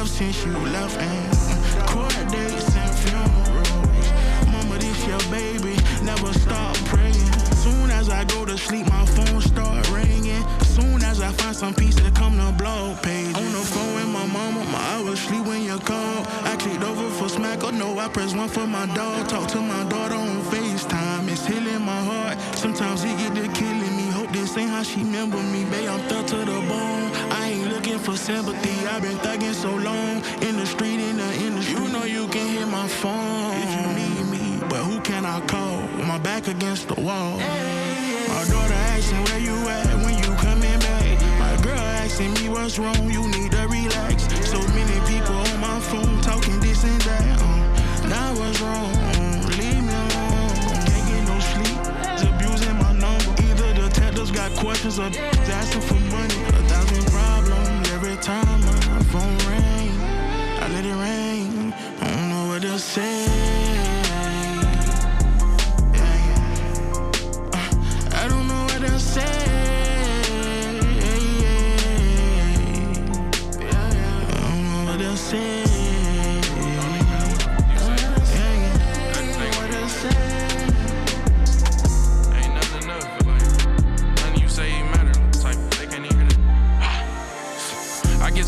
Since you left and court dates and funerals. Mama, this your baby, never stop praying. Soon as I go to sleep, my phone start ringing. Soon as I find some peace, it come to blog page. On the phone with my mama, I was asleep when you called. I clicked over for smack, oh no, I pressed 1 for my dog. Talk to my daughter on FaceTime, it's healing my heart. Sometimes it get to killing me. Hope this ain't how she remember me, babe, I'm thug to the bone. I ain't looking for sympathy, I've been thugging so long. In the street, in the industry, you know you can hit my phone if you need me, but who can I call? my back against the wall. My daughter asking where you at when you coming back. My girl asking me what's wrong, you need to relax. So many people on my phone talking this and that. Now what's wrong? Leave me alone. Can't get no sleep. It's abusing my number. Either the detectives got questions or asking for money. 1,000 problems every time my phone ring. I let it ring. I don't know what to say. I don't know what to say. I don't know what to say.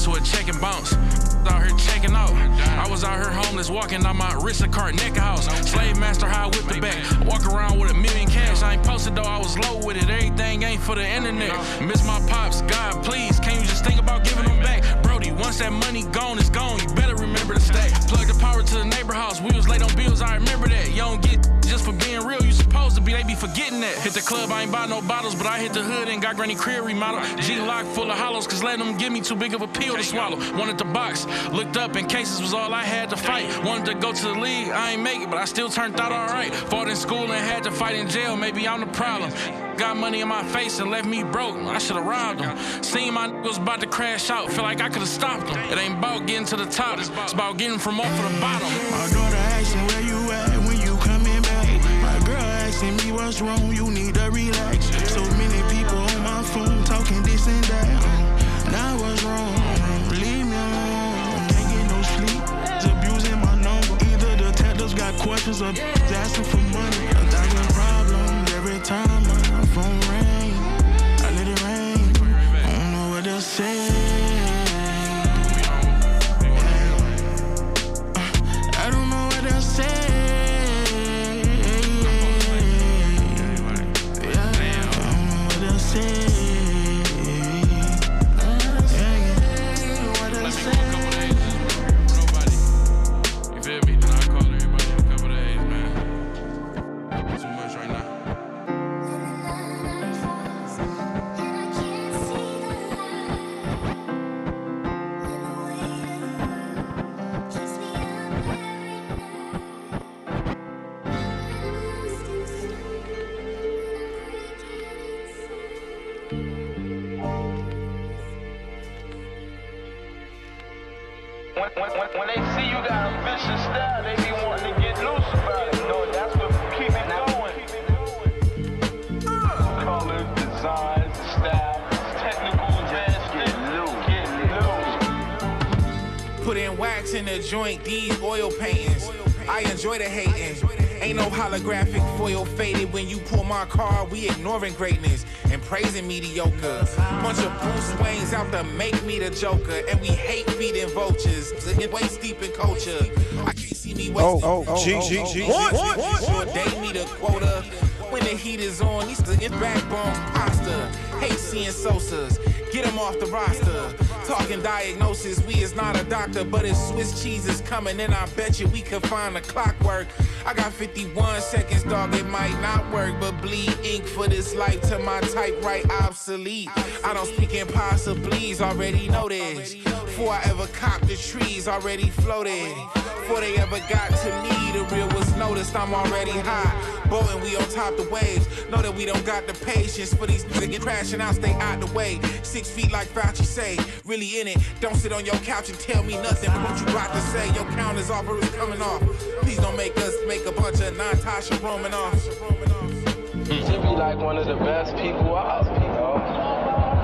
To a check and bounce, out here checking out. I was out here homeless, walking on my wrist, a cart, neck a house. Slave master, how I whip the back. Walk around with $1 million cash. I ain't posted though, I was low with it. Everything ain't for the internet. Miss my pops, God, please, can't you just think about giving them back? Brody, once that money gone, it's gone. You better remember to stack. Plug the power to the neighbor house. We was late on bills, I remember that. You don't get just for being real, you supposed to be, they be forgetting that. Hit the club, I ain't buy no bottles, but I hit the hood and got granny crib remodeled. G-lock full of hollows, cause letting them give me too big of a pill to swallow. Wanted to box, looked up in cases was all I had to fight. Wanted to go to the league, I ain't make it, but I still turned out alright. Fought in school and had to fight in jail, maybe I'm the problem. Got money in my face and left me broke, I should've robbed them. Seen my was about to crash out, feel like I could've stopped them. It ain't about getting to the top, it's about getting from off of the bottom. My daughter asking where you at when you coming back. My girl asking me what's wrong, you need to relax. So many people on my phone talking this and that. Now what's wrong? Leave me alone. Can't get no sleep. It's abusing my number. Either the detectives got questions or asking for money. 1,000 problems every time my phone ring. I let it ring. I don't know what to say. I don't know what to say. When they see you got a vicious style, they be wanting to get loose about it. No, that's what keep it going. Colors, designs, style, technical advancements. Get loose. Put in wax in the joint, these oil paintings. I enjoy the hating. Ain't no holographic foil faded. When you pull my car, we ignoring greatness and praising mediocre. Bunch of Bruce Waynes out to make me the Joker, and we hate feeding vultures. Waist deep in culture. I can't see me waist deep. Sure, they need a quota. When the heat is on, these the backbones pasta. Hate seeing Sosas. Get them off the roster. Talking diagnosis, we is not a doctor, but if Swiss cheese is coming, then I bet you we could find a clockwork. I got 51 seconds, dog, it might not work, but bleed ink for this life to my typewrite obsolete. I don't speak impossibles, already know this. Before I ever copped the trees, already floated. Before they ever got to me, the real was noticed, I'm already high. Boating, we on top the waves. Know that we don't got the patience for these niggas get crashing out, stay out the way. 6 feet like Fauci say, really in it. Don't sit on your couch and tell me nothing. But what you got to say, your count is off or it's coming off. Please don't make us make a bunch of Natasha Romanoffs. He be like one of the best people out, you know?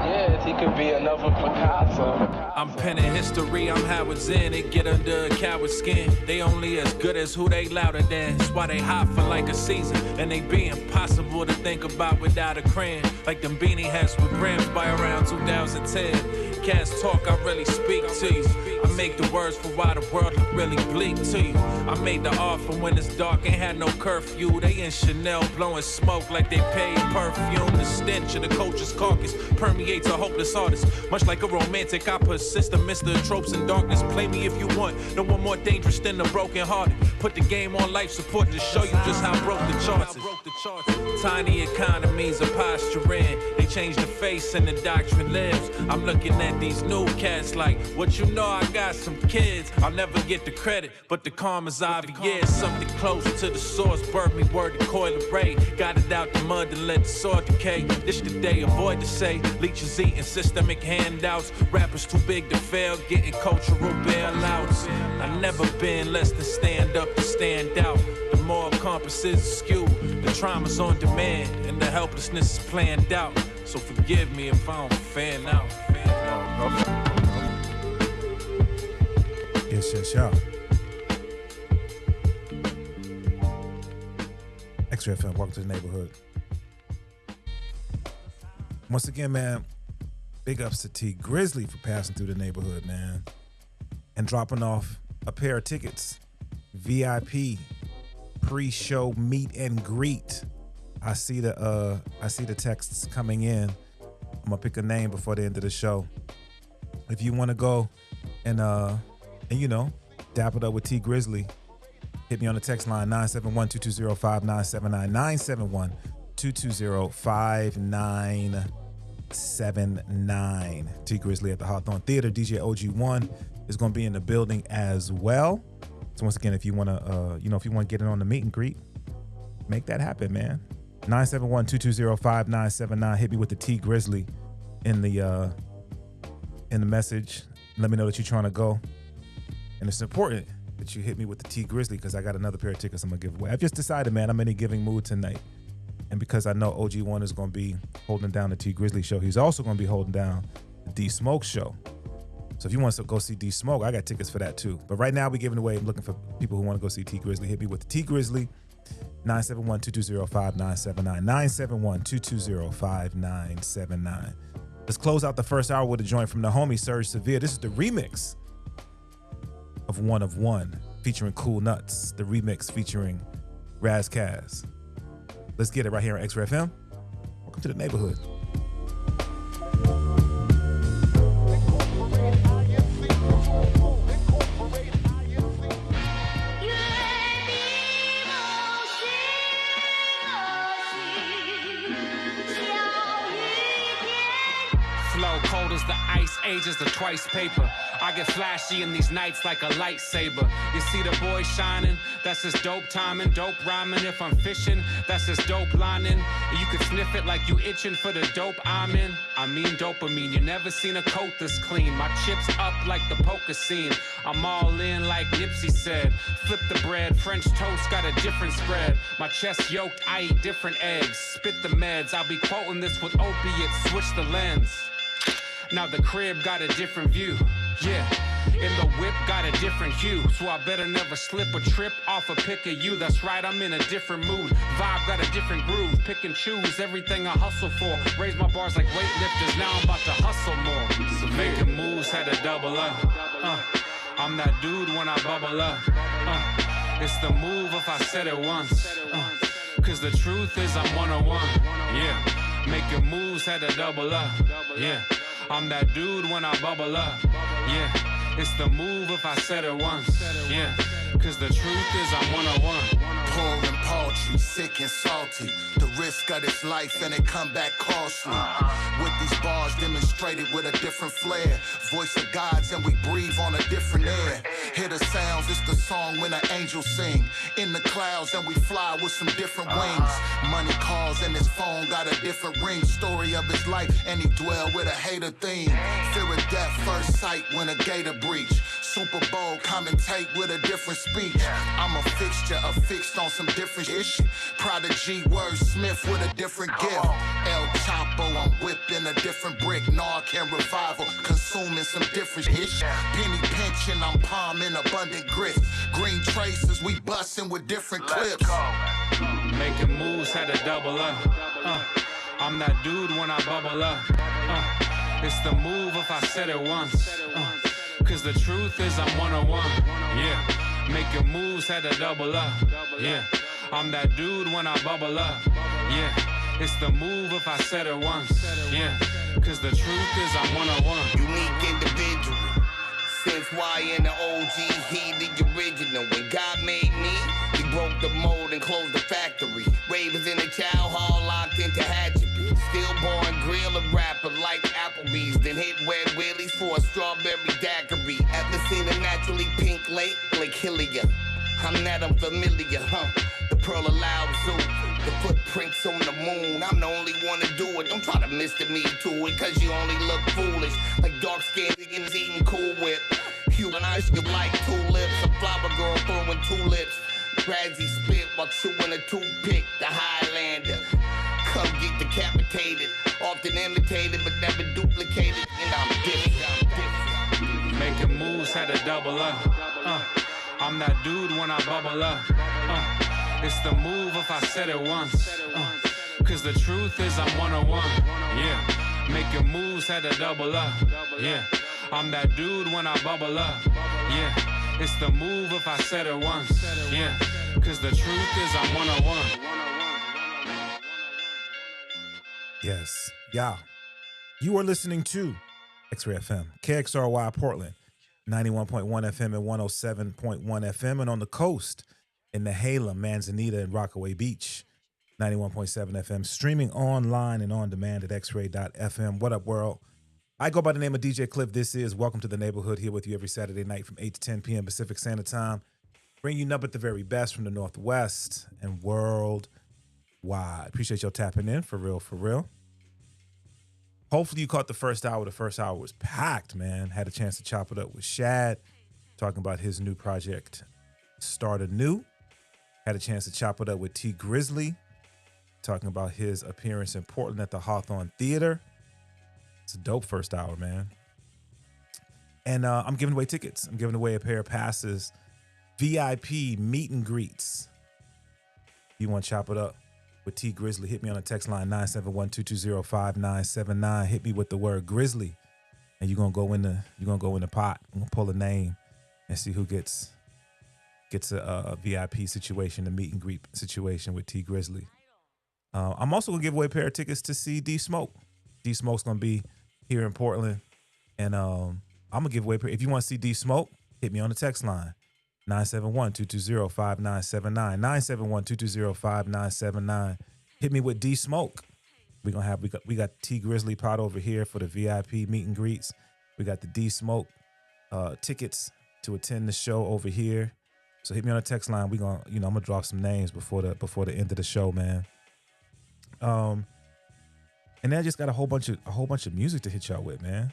Yes, he could be another Picasso. I'm penning history, I'm Howard Zinn. It get under a coward's skin. They only as good as who they louder than. That's why they hot for like a season. And they be impossible to think about without a crayon. Like them beanie hats with rims by around 2010. cats talk, I really speak to you. I make the words for why the world look really bleak to you. I made the offer when it's dark, ain't had no curfew. They in Chanel blowing smoke like they paid perfume. The stench of the culture's carcass permeates a hopeless artist. Much like a romantic, I persist amidst the tropes and darkness. Play me if you want, no one more dangerous than the broken hearted. Put the game on life support to show you just how broke the charts is. Tiny economies are posturing. They change the face and the doctrine lives. I'm looking at these new cats like, what you know, I got some kids. I'll never get the credit, but the karma's obvious. Something close to the source, birth me word to coil array. Got it out the mud and let the sword decay. This the day, avoid to say. Leeches eating systemic handouts. Rappers too big to fail, getting cultural bailouts. I never been less than stand up to stand out. The moral compass is askew. The trauma's on demand and the helplessness is planned out. So forgive me if I don't fan out. Yes. XRAY FM, welcome to the neighborhood. Once again, man, big ups to T Grizzly for passing through the neighborhood, man, and dropping off a pair of tickets, VIP pre-show meet and greet. I see the texts coming in. I'm gonna pick a name before the end of the show. If you want to go and you know, dap it up with T Grizzly, hit me on the text line 971-220-5979, 971-220-5979. T Grizzly at the Hawthorne Theater. DJ OG1 is going to be in the building as well. So once again, if you want to, if you want to get in on the meet and greet, make that happen, man. 971-220-5979. Hit me with the T Grizzly in the message. Let me know that you're trying to go. And it's important that you hit me with the T Grizzly because I got another pair of tickets I'm going to give away. I've just decided, man, I'm in a giving mood tonight. And because I know OG1 is going to be holding down the T Grizzly show, he's also going to be holding down the D Smoke show. So if you want to go see D Smoke, I got tickets for that too. But right now we're giving away, I'm looking for people who want to go see T Grizzly. Hit me with the T Grizzly, 971-220-5979, 971-220-5979. Let's close out the first hour with a joint from the homie Serge Severe. This is the remix of One of One featuring Cool Nuts, the remix featuring Raz Kaz. Let's get it right here on XRAY FM. Welcome to the neighborhood. Cold as the ice, age as the twice paper. I get flashy in these nights like a lightsaber. You see the boy shining, that's his dope timing, dope rhyming. If I'm fishing, that's his dope lining. You can sniff it like you itching for the dope I'm in. I mean dopamine, you never seen a coat this clean. My chips up like the poker scene. I'm all in like Nipsey said. Flip the bread, French toast got a different spread. My chest yoked, I eat different eggs. Spit the meds, I'll be quoting this with opiates, switch the lens. Now the crib got a different view, yeah. And the whip got a different hue, so I better never slip or trip off a pic of you. That's right, I'm in a different mood. Vibe got a different groove. Pick and choose everything I hustle for. Raise my bars like weightlifters, now I'm about to hustle more. So making moves had to double up. I'm that dude when I bubble up. It's the move if I said it once. Cause the truth is I'm 101, yeah. Making moves had to double up, yeah. I'm that dude when I bubble up, yeah. It's the move if I said it once, yeah. Cause the truth is I'm 101. Poor and paltry, sick and salty. The risk of this life and it come back costly. With these bars demonstrated with a different flair. Voice of God's and we breathe on a different air. Hear the sounds, it's the song when an angel sing. In the clouds and we fly with some different wings. Money calls and his phone got a different ring. Story of his life and he dwell with a hater theme. Fear of death, first sight when a gator breach. Super Bowl commentate with a different speech. I'm a fixture, affixed on some different ish. Prodigy wordsmith with a different gift. El Chapo, I'm whipping a different brick. Narcan revival, consuming some different ish. Penny pinching, I'm palming abundant grits. Green traces, we busting with different clips. Making moves had to double up. I'm that dude when I bubble up. It's the move if I said it once. Cause the truth is I'm 101. Yeah. Making moves had to double up. Yeah. I'm that dude when I bubble up. Yeah. It's the move if I said it once. Yeah. Cause the truth is I'm 101. Unique individual. Since why in the OG, he the original. When God made me, he broke the mold and closed the factory. Ravens in the chow hall, locked into hatchet. Stillborn grill a rapper like Applebee's. Then hit wet wheelies for a strawberry daiquiri. Ever seen a naturally pink lake? Lake Hillier. I'm not unfamiliar, The pearl of Lao Zoo. The footprints on the moon. I'm the only one to do it. Don't try to Mr. Me to it, cause you only look foolish. Like dark-skinned niggas eating Cool Whip. You and I should like tulips. A flower girl throwing tulips. Razzie spit while chewing a toothpick. The Highlander. Come get decapitated. Often imitated, but never duplicated. And I'm different. Making moves had to double up. I'm that dude when I bubble up. It's the move if I said it once. Cause the truth is I'm 101. Yeah. Making moves had to double up. Yeah. I'm that dude when I bubble up. Yeah. It's the move if I said it once. Yeah. Cause the truth is I'm 101. Yes. Yeah. You are listening to XRAY FM, KXRY Portland, 91.1 FM and 107.1 FM, and on the coast in Nehalem, Manzanita, and Rockaway Beach, 91.7 FM, streaming online and on demand at xray.fm. What up, world? I go by the name of DJ Klyph. This is Welcome to the Neighborhood, here with you every Saturday night from 8 to 10 p.m. Pacific Standard Time. Bring you nothing but the very best from the Northwest and worldwide. Appreciate y'all tapping in, for real, for real. Hopefully you caught the first hour. The first hour was packed, man. Had a chance to chop it up with Shad, talking about his new project, Start Anew. Had a chance to chop it up with T Grizzly, talking about his appearance in Portland at the Hawthorne Theater. It's a dope first hour, man. And I'm giving away tickets. I'm giving away a pair of passes, VIP meet and greets. If you want to chop it up with T Grizzly, hit me on the text line 971-220-5979. Hit me with the word Grizzly, and you're gonna go in the pot. I'm gonna pull a name and see who gets a VIP situation, a meet and greet situation with T Grizzly. I'm also gonna give away a pair of tickets to see D Smoke. D Smoke's gonna be here in Portland, and I'm gonna give away. If you want to see D Smoke, hit me on the text line 971-220-5979. 971-220-5979. Hit me with D Smoke. We got T Grizzly pot over here for the VIP meet and greets. We got the D Smoke tickets to attend the show over here. So hit me on the text line. I'm gonna drop some names before the end of the show, man. And then I just got a whole bunch of music to hit y'all with, man.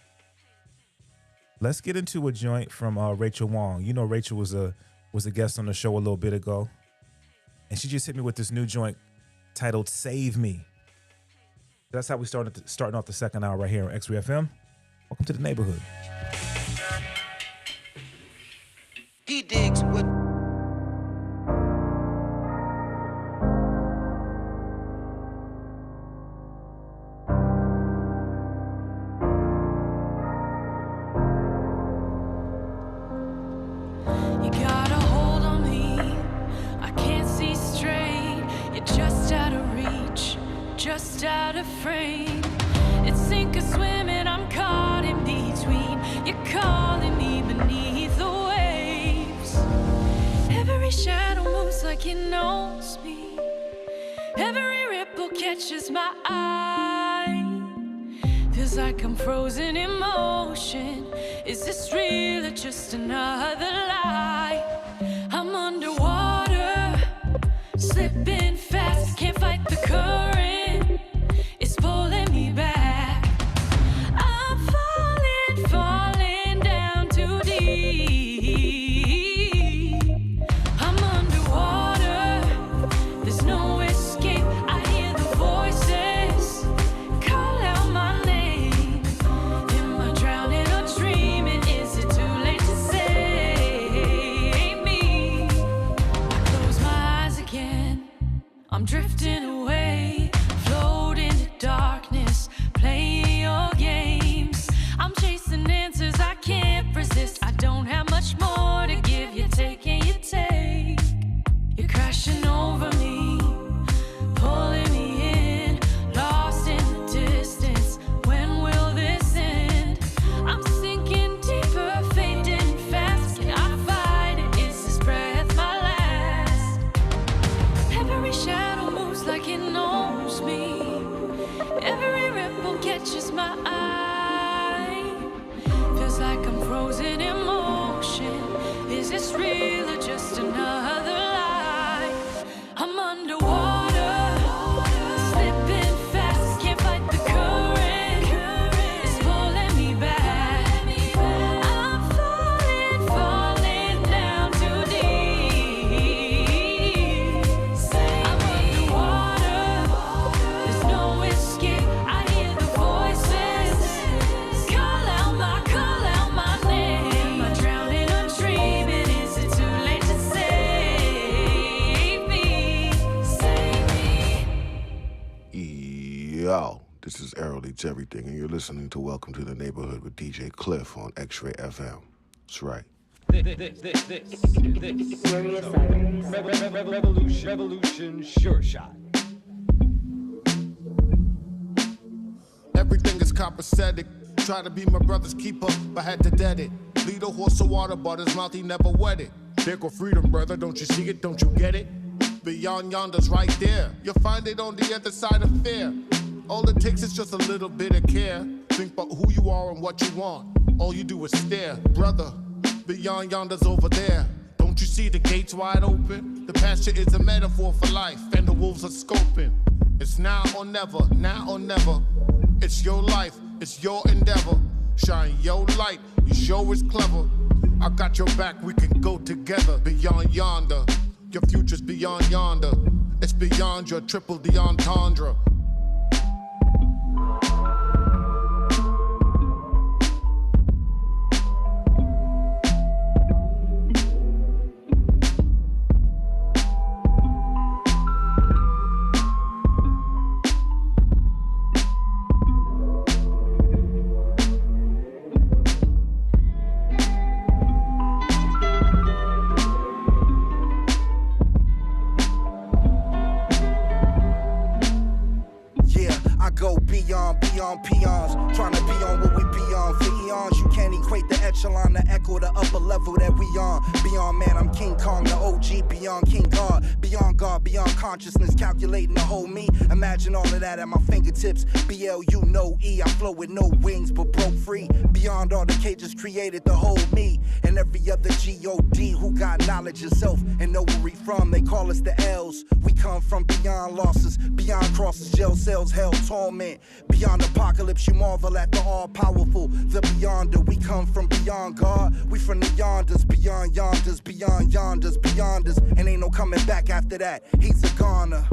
Let's get into a joint from Rachel Wong. You know, Rachel was a guest on the show a little bit ago, and she just hit me with this new joint titled "Save Me." That's how we starting off the second hour right here on XRAY FM. Welcome to the neighborhood. He digs what. Just out of frame. It's sink or swim and I'm caught in between. You're calling me beneath the waves. Every shadow moves like it knows me. Every ripple catches my eye. Feels like I'm frozen in motion. Is this real or just another lie? I'm underwater, slipping fast, can't fight the current. It's pulling me back. I'm falling down too deep. I'm underwater, there's no escape. I hear the voices call out my name. Am I drowning or dreaming? Is it too late to save me? I close my eyes again, I'm drifting away. Darkness, playing your games. This is Arrow Leads Everything, and you're listening to Welcome to the Neighborhood with DJ Klyph on XRAY FM. That's right. Revolution, sure shot. Everything is copacetic. Try to be my brother's keeper, but had to dead it. Lead a horse to water, but his mouth he never wet it. There go freedom, brother, don't you see it, don't you get it? Beyond yonder's right there. You'll find it on the other side of fear. All it takes is just a little bit of care. Think about who you are and what you want. All you do is stare. Brother, beyond yonder's over there. Don't you see the gates wide open? The pasture is a metaphor for life, and the wolves are scoping. It's now or never, now or never. It's your life, it's your endeavor. Shine your light, you sure is clever. I got your back, we can go together. Beyond yonder, your future's beyond yonder. It's beyond your triple D entendre. Peons, trying to be on what we be on for eons. You can't equate the echelon, the echo, the upper level that we on. Beyond man, I'm King Kong, the OG, beyond King God, beyond consciousness, calculating the whole me. Imagine all of that at my fingertips. BLU, no E, I flow with no wings, but broke free. Beyond all the cages created to hold me and every other G.O.D. who got knowledge of self and know where we from. They call us the L's. We come from beyond losses, beyond crosses, jail cells, hell, torment. Beyond apocalypse, you marvel at the all-powerful, the beyonder. We come from beyond God. We from the yonders, beyond yonders, beyond yonders, beyonders. And ain't no coming back after that. He's a goner.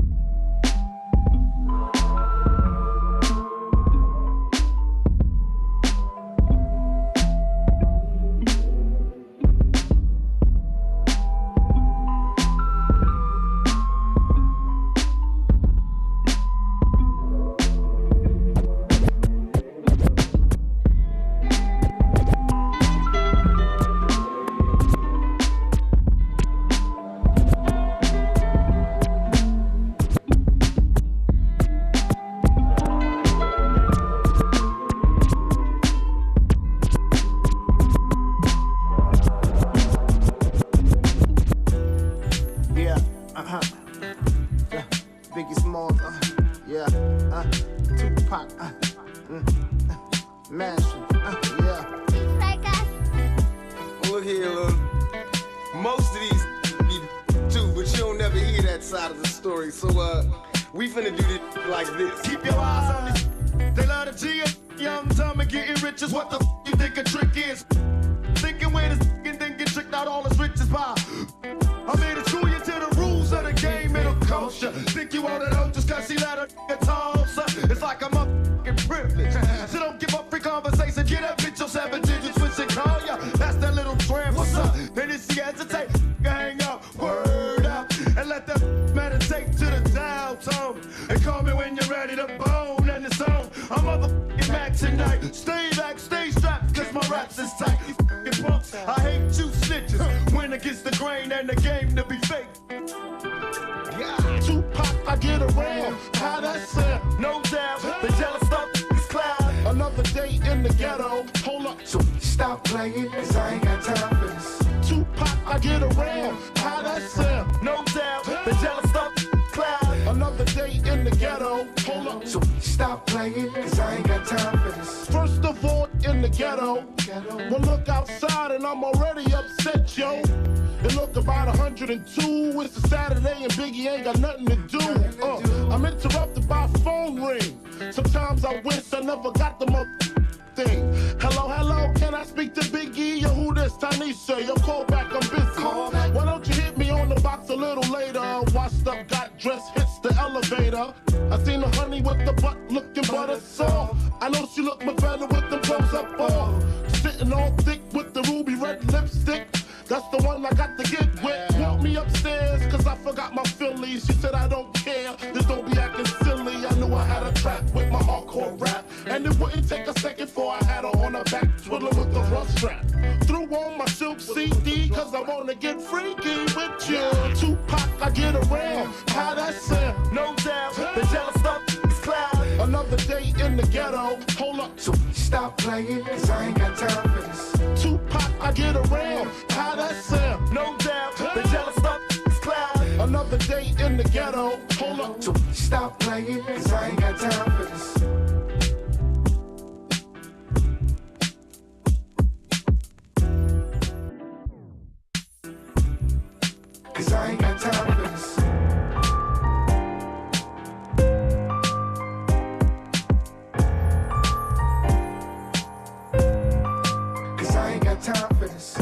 She said I don't care, just don't be acting silly. I knew I had a track with my heart hardcore rap. And it wouldn't take a second before I had her on her back, twiddling with the rough strap. Threw on my silk CD, cause I wanna get freaky with you. Tupac, I get around, how that sound? No doubt, the jealous stuff is cloud. Another day in the ghetto, hold up. So stop playing, cause I ain't got time for this. Tupac, I get around, how that sound? No doubt, the jealous stuff is cloud. Another day in the ghetto, hold up. So stop playing, cause I ain't got time for this. Cause I ain't got time for this. Cause I ain't got time for this.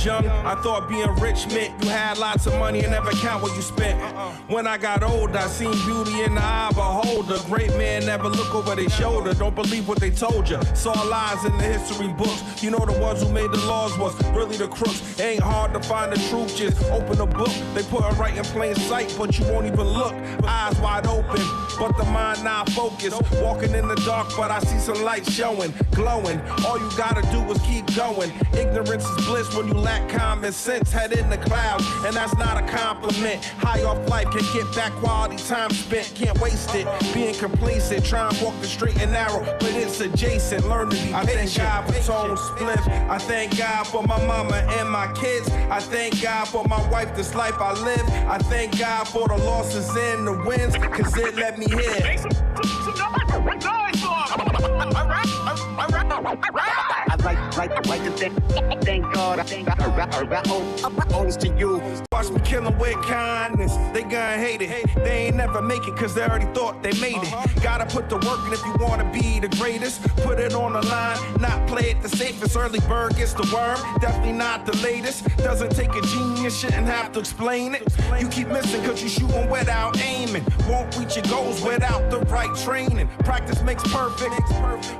Young, I thought being rich meant you had lots of money and never count what you spent. When I got old, I seen beauty in the eye of a beholder. Great men never look over their shoulder. Don't believe what they told you. Saw lies in the history books. You know the ones who made the laws was really the crooks. Ain't hard to find the truth, just open a book. They put it right in plain sight, but you won't even look. Eyes wide open, but the mind not focused. Walking in the dark, but I see some light showing, glowing. All you gotta do is keep going. Ignorance is bliss when you lack common sense. Head in the clouds, and that's not a compliment. High off life can get back quality time spent. Can't waste it, being complacent. Try and walk the straight and narrow, but it's adjacent. Learn to be patient. I thank God for Tone Spliff. I thank God for my mama and my kids. I thank God for my wife, this life I live. I thank God for the losses and the wins, cause it let me hit. I'd like to thank God. I think I owe this to you. Watch me kill them with kindness. They gonna hate it. They ain't never make it cause they already thought they made it. Gotta put the work in if you wanna be the greatest. Put it on the line, not play it the safest. Early bird gets the worm, definitely not the latest. Doesn't take a genius, shouldn't have to explain it. You keep missing cause you shooting without aiming. Won't reach your goals without the right training. Practice makes perfect.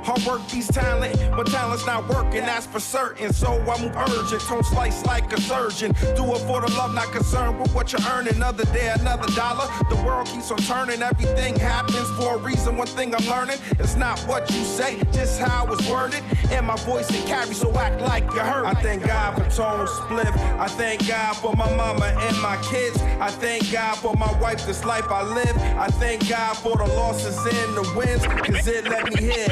Hard work beats talent, but talent's not working, that's for certain. So I move urgent, tone slice like a surgeon. Do it for the love, not concerned with what you're earning. Another day, another dollar. The world keeps on turning, everything happens for a reason. One thing I'm learning, it's not what you say, just how it's worded. And my voice it carries, so act like you heard. I thank God for Tone Spliff. I thank God for my mama and my kids. I thank God for my wife, this life I live. I thank God for the losses and the wins, cause it let me hit.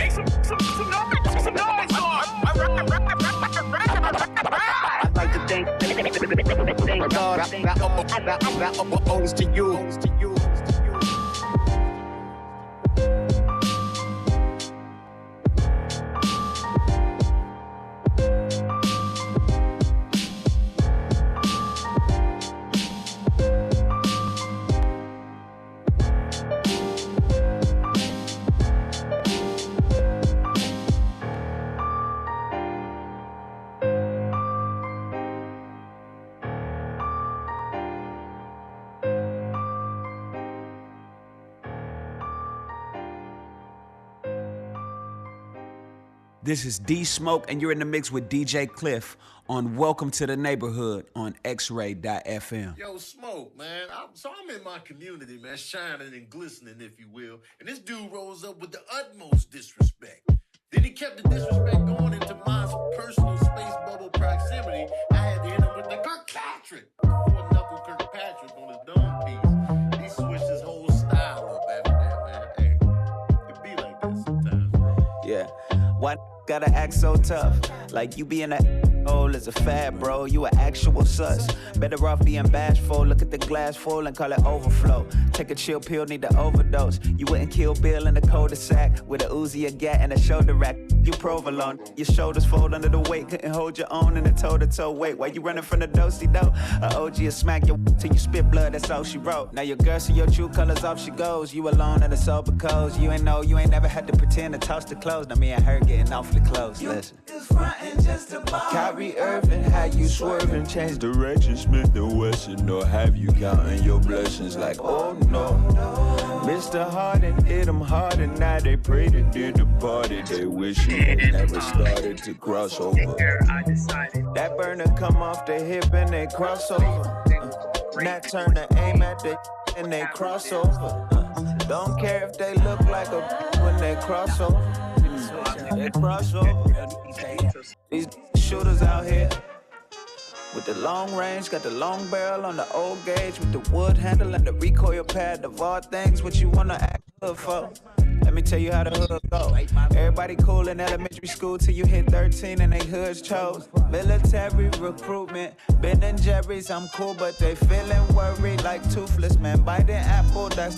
I'd like to thank God. I owe this to you. This is D Smoke, and you're in the mix with DJ Klyph on Welcome to the Neighborhood on XRAY.FM. Yo, Smoke, man. I'm in my community, man, shining and glistening, if you will. And this dude rolls up with the utmost disrespect. Then he kept the disrespect going into my personal space bubble proximity. I had to hit him with the Kirkpatrick. Four knuckle Kirkpatrick on his dome piece. He switched his whole style up after that, man. Hey, it be like this sometimes, bro. Yeah. Why gotta act so tough? Like you being a hole is a fad, bro. You an actual sus. Better off being bashful. Look at the glass full and call it overflow. Take a chill pill, need to overdose. You wouldn't kill Bill in the cul-de-sac with a Uzi, a gat, and a shoulder rack. you provolone. Your shoulders fold under the weight, couldn't hold your own in a toe-to-toe weight. While you running from the do-si-do, a OG will smack your till you spit blood, that's all she wrote. Now your girl see your true colors, off she goes. You alone at a sober close. You ain't never had to pretend to toss the clothes. Now me and her getting awfully close. Listen. Kyrie Irving, how you swerving, change direction, Smith and Wesson, or have you counting your blessings like, oh no. Mr. Harden hit them hard and now they pray to do the party. They wishing they never started to cross over. That burner come off the hip and they cross over. Now turn the aim at the and they cross over. Don't care if they look like a when they cross over. They cross over. These shooters out here with the long range, got the long barrel on the old gauge with the wood handle and the recoil pad. Of all things, what you wanna act good for? Let me tell you how the hood go. Everybody cool in elementary school till you hit 13 and they hoods chose. Military recruitment, Ben and Jerry's, I'm cool, but they feeling worried like toothless, man. Biting apple, that's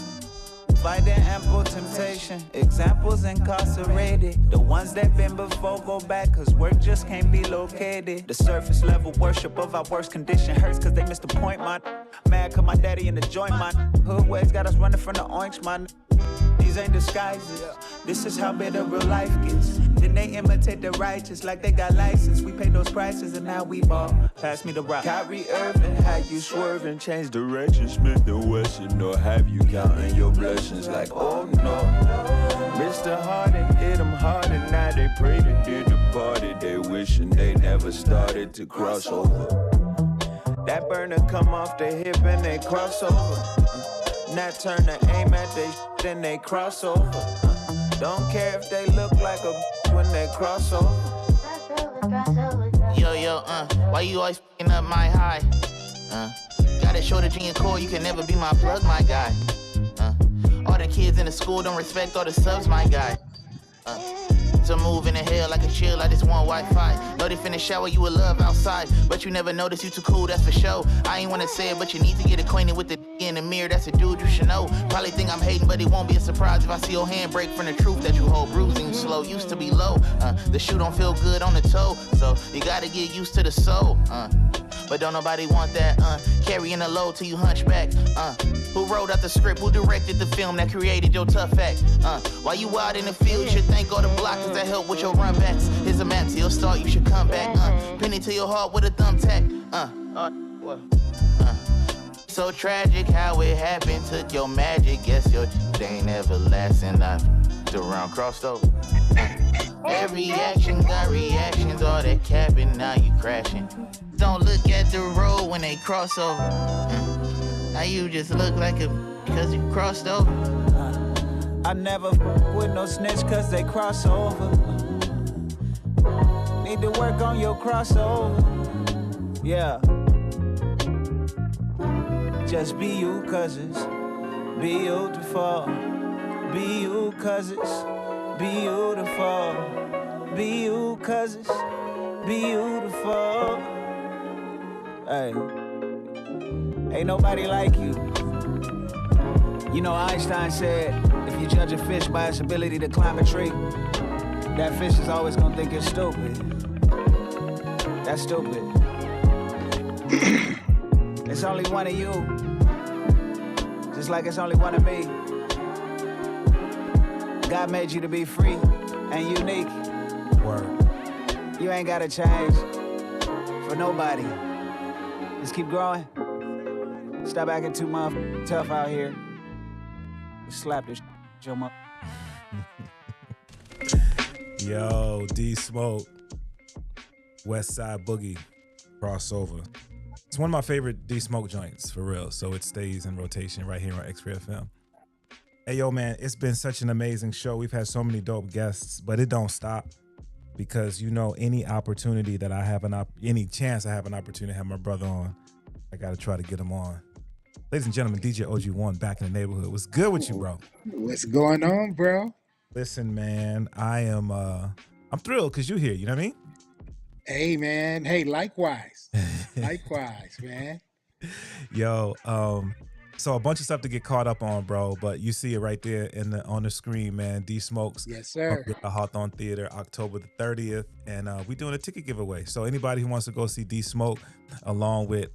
fighting ample temptation. Examples incarcerated. The ones that been before go back, cause work just can't be located. The surface level worship of our worst condition hurts cause they missed the point, man. Mad cause my daddy in the joint, man. Hood ways got us running from the oinks, man. These ain't disguises. This is how bitter real life gets. Then they imitate the righteous like they got license. We pay those prices and now we ball. Pass me the rock. Kyrie Irving, how you swerving, change direction, Smith and Wesson, or have you counting your blessings like, oh no. Mr. Harden hit them hard and now they pray to do the party. They wishing they never started to cross over. That burner come off the hip and they cross over. Now turn the aim at they then they cross over. Don't care if they look like a when they cross over. Yo, why you always f***ing up my high? Got a shortage in your core, you can never be my plug, my guy. All the kids in the school don't respect all the subs, my guy. So moving in hell like a chill, I just want Wi-Fi. Know they finna shower you with love outside, but you never notice you too cool, that's for sure. I ain't wanna say it, but you need to get acquainted with the in the mirror, that's a dude you should know. Probably think I'm hating, but it won't be a surprise if I see your hand break from the truth that you hold. Bruising slow, used to be low. The shoe don't feel good on the toe, so you gotta get used to the soul. But don't nobody want that, carrying a load till you hunchback. Who wrote out the script, who directed the film that created your tough act? While you out in the field, you should thank all the blockers that help with your runbacks. Here's a map to your start, you should come back. Pin it to your heart with a thumbtack. So tragic how it happened, took your magic. Guess your ain't everlasting. I around crossed over. Every action got reactions, all that capping, now you crashing. Don't look at the road when they cross over. Now you just look like a because you crossed over. I never with no snitch cause they cross over. Need to work on your crossover. Yeah. Just be you cause it's beautiful. Be you cause it's beautiful. Be you cause it's beautiful. Hey, ain't nobody like you. You know Einstein said, if you judge a fish by its ability to climb a tree, that fish is always gonna think you're stupid. That's stupid. It's only one of you, just like it's only one of me. God made you to be free and unique. Word. You ain't gotta change for nobody. Just keep growing. Stop acting too tough out here. Just slap this jump up. Yo, D Smoke, West Side Boogie, crossover. It's one of my favorite D Smoke joints, for real. So it stays in rotation right here on XRAY FM. Hey, yo, man, it's been such an amazing show. We've had so many dope guests, but it don't stop because, you know, any opportunity that I have any chance I have an opportunity to have my brother on, I got to try to get him on. Ladies and gentlemen, DJ OG1 back in the neighborhood. What's good with you, bro? What's going on, bro? Listen, man, I'm thrilled because you're here. You know what I mean? Hey, man. Hey, likewise. Likewise, man. Yo, So a bunch of stuff to get caught up on, bro. But you see it right there on the screen, man. D Smokes. Yes, sir. The Hawthorne Theater, October the 30th, and we doing a ticket giveaway. So anybody who wants to go see D Smoke, along with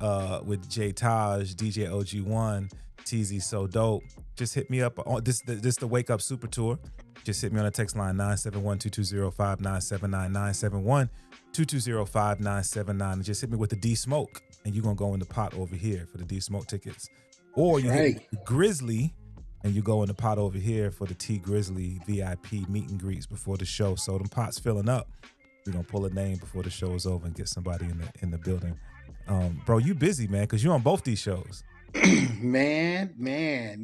J Taj, DJ OG1, TZ So Dope, just hit me up on this the Wake Up Super Tour. Just hit me on the text line 971-220-5979, 971-220-5979, and just hit me with the D Smoke, and you're gonna go in the pot over here for the D Smoke tickets. Or you hit Grizzly, and you go in the pot over here for the T Grizzly VIP meet and greets before the show. So them pots filling up. We're gonna pull a name before the show is over and get somebody in the building. Bro, you busy, man, because you're on both these shows. man,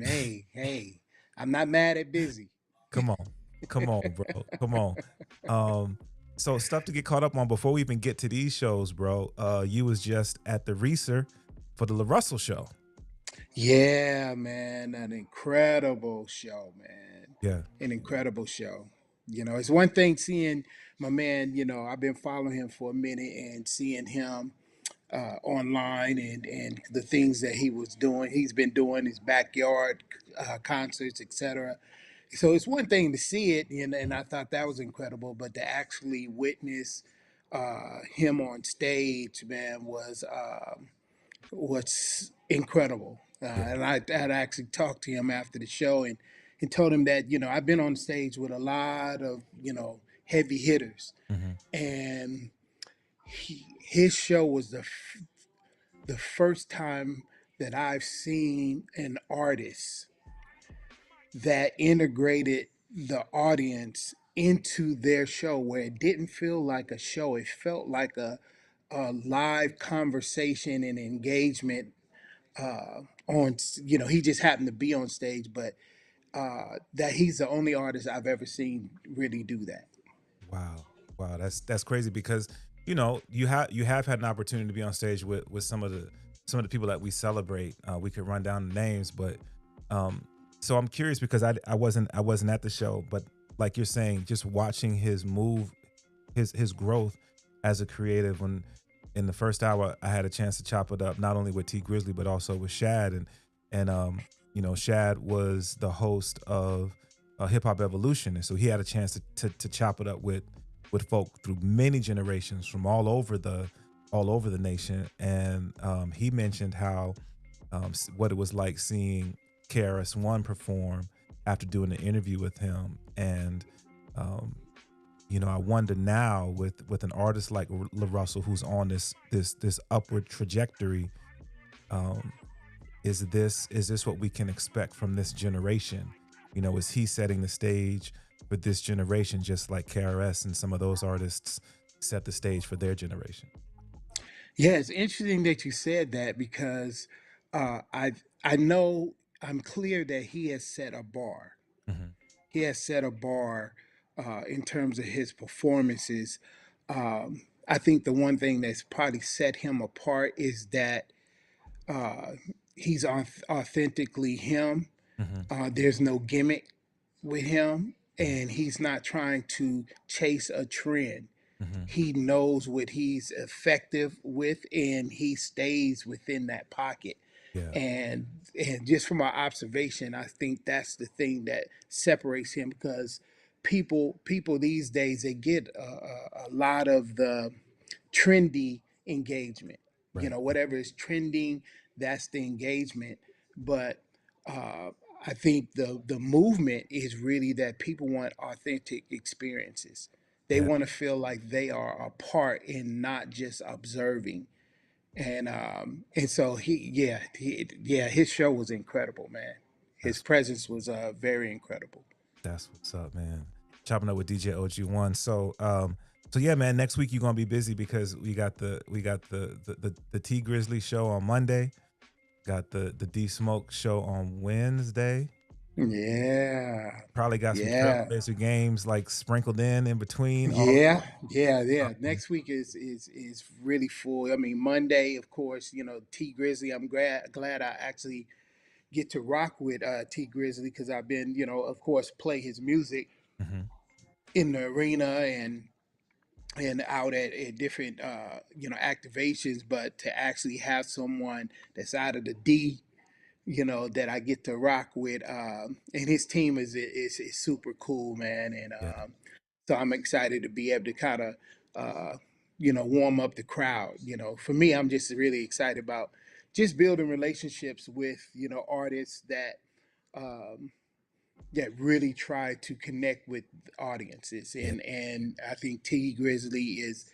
hey, I'm not mad at busy. Come on, bro. Come on. So stuff to get caught up on before we even get to these shows, bro. You was just at the Reeser for the La Russell show. Yeah, man, an incredible show, man. Yeah. An incredible show. You know, it's one thing seeing my man, you know, I've been following him for a minute and seeing him online and the things that he's been doing, his backyard concerts, etc. So it's one thing to see it, and I thought that was incredible, but to actually witness him on stage, man, was incredible. And I'd actually talked to him after the show and told him that, you know, I've been on stage with a lot of, you know, heavy hitters. And his show was the first time that I've seen an artist that integrated the audience into their show where it didn't feel like a show. It felt like a live conversation and engagement on, you know, he just happened to be on stage, but that he's the only artist I've ever seen really do that. Wow, that's crazy because, you know, you have had an opportunity to be on stage with some of the people that we celebrate. We could run down the names, but so I'm curious because I wasn't at the show, but like you're saying, just watching his move, his growth as a creative. When in the first hour I had a chance to chop it up not only with T Grizzly but also with Shad, and you know, Shad was the host of Hip Hop Evolution, and so he had a chance to chop it up with folk through many generations from all over the nation, and he mentioned how what it was like seeing KRS-One perform after doing an interview with him, and you know, I wonder now with an artist like La Russell who's on this upward trajectory, is this what we can expect from this generation? You know, is he setting the stage for this generation just like KRS and some of those artists set the stage for their generation? Yeah, it's interesting that you said that because I know I'm clear that he has set a bar. He has set a bar in terms of his performances. I think the one thing that's probably set him apart is that he's authentically him. There's no gimmick with him, and he's not trying to chase a trend. He knows what he's effective with, and he stays within that pocket. And just from my observation, I think that's the thing that separates him, because people these days, they get a lot of the trendy engagement. You know, whatever is trending, that's the engagement. But I think the movement is really that people want authentic experiences. They want to feel like they are a part and not just observing. And so his show was incredible, man. His presence was very incredible. That's what's up, man. Chopping up with DJ OG1. So yeah, man, next week you're gonna be busy because we got the T Grizzly show on Monday, got the D Smoke show on Wednesday. Yeah. Probably got some Trailblazer games like sprinkled in between. Yeah. Next week is really full. I mean, Monday, of course, you know, T Grizzly. I'm glad I actually get to rock with T Grizzly because I've been, you know, of course, play his music in the arena and out at different you know, activations, but to actually have someone that's out of the D, you know, that I get to rock with, and his team is super cool, man. And so I'm excited to be able to kind of, you know, warm up the crowd. You know, for me, I'm just really excited about just building relationships with, you know, artists that that really try to connect with audiences. And I think T Grizzly is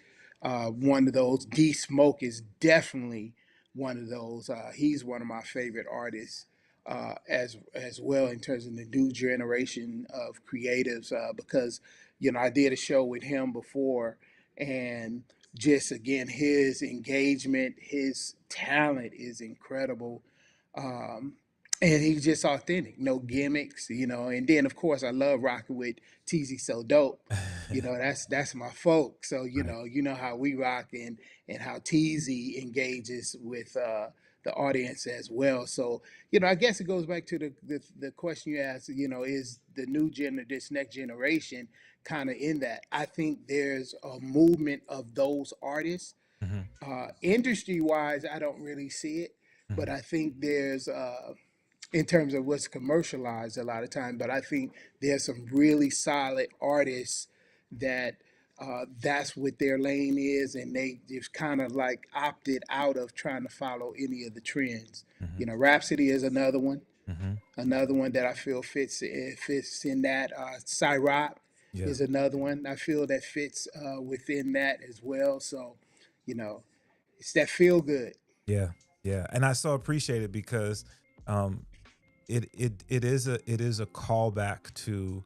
one of those. D Smoke is definitely one of those. He's one of my favorite artists as well, in terms of the new generation of creatives, because, you know, I did a show with him before, and just again, his engagement, his talent is incredible. Um, and he's just authentic, no gimmicks, you know. And then of course I love rocking with TZ So Dope. You know, that's my folk. So you know how we rock, and how TZ engages with the audience as well. So, you know, I guess it goes back to the question you asked, you know, is the this next generation kind of in that? I think there's a movement of those artists. Industry wise, I don't really see it, but I think there's in terms of what's commercialized a lot of time, but I think there's some really solid artists that that's what their lane is, and they just kind of like opted out of trying to follow any of the trends. You know, Rhapsody is another one, that I feel fits in that. Cyrock is another one I feel that fits within that as well. So, you know, it's that feel good. Yeah, and I so appreciate it because it is a callback to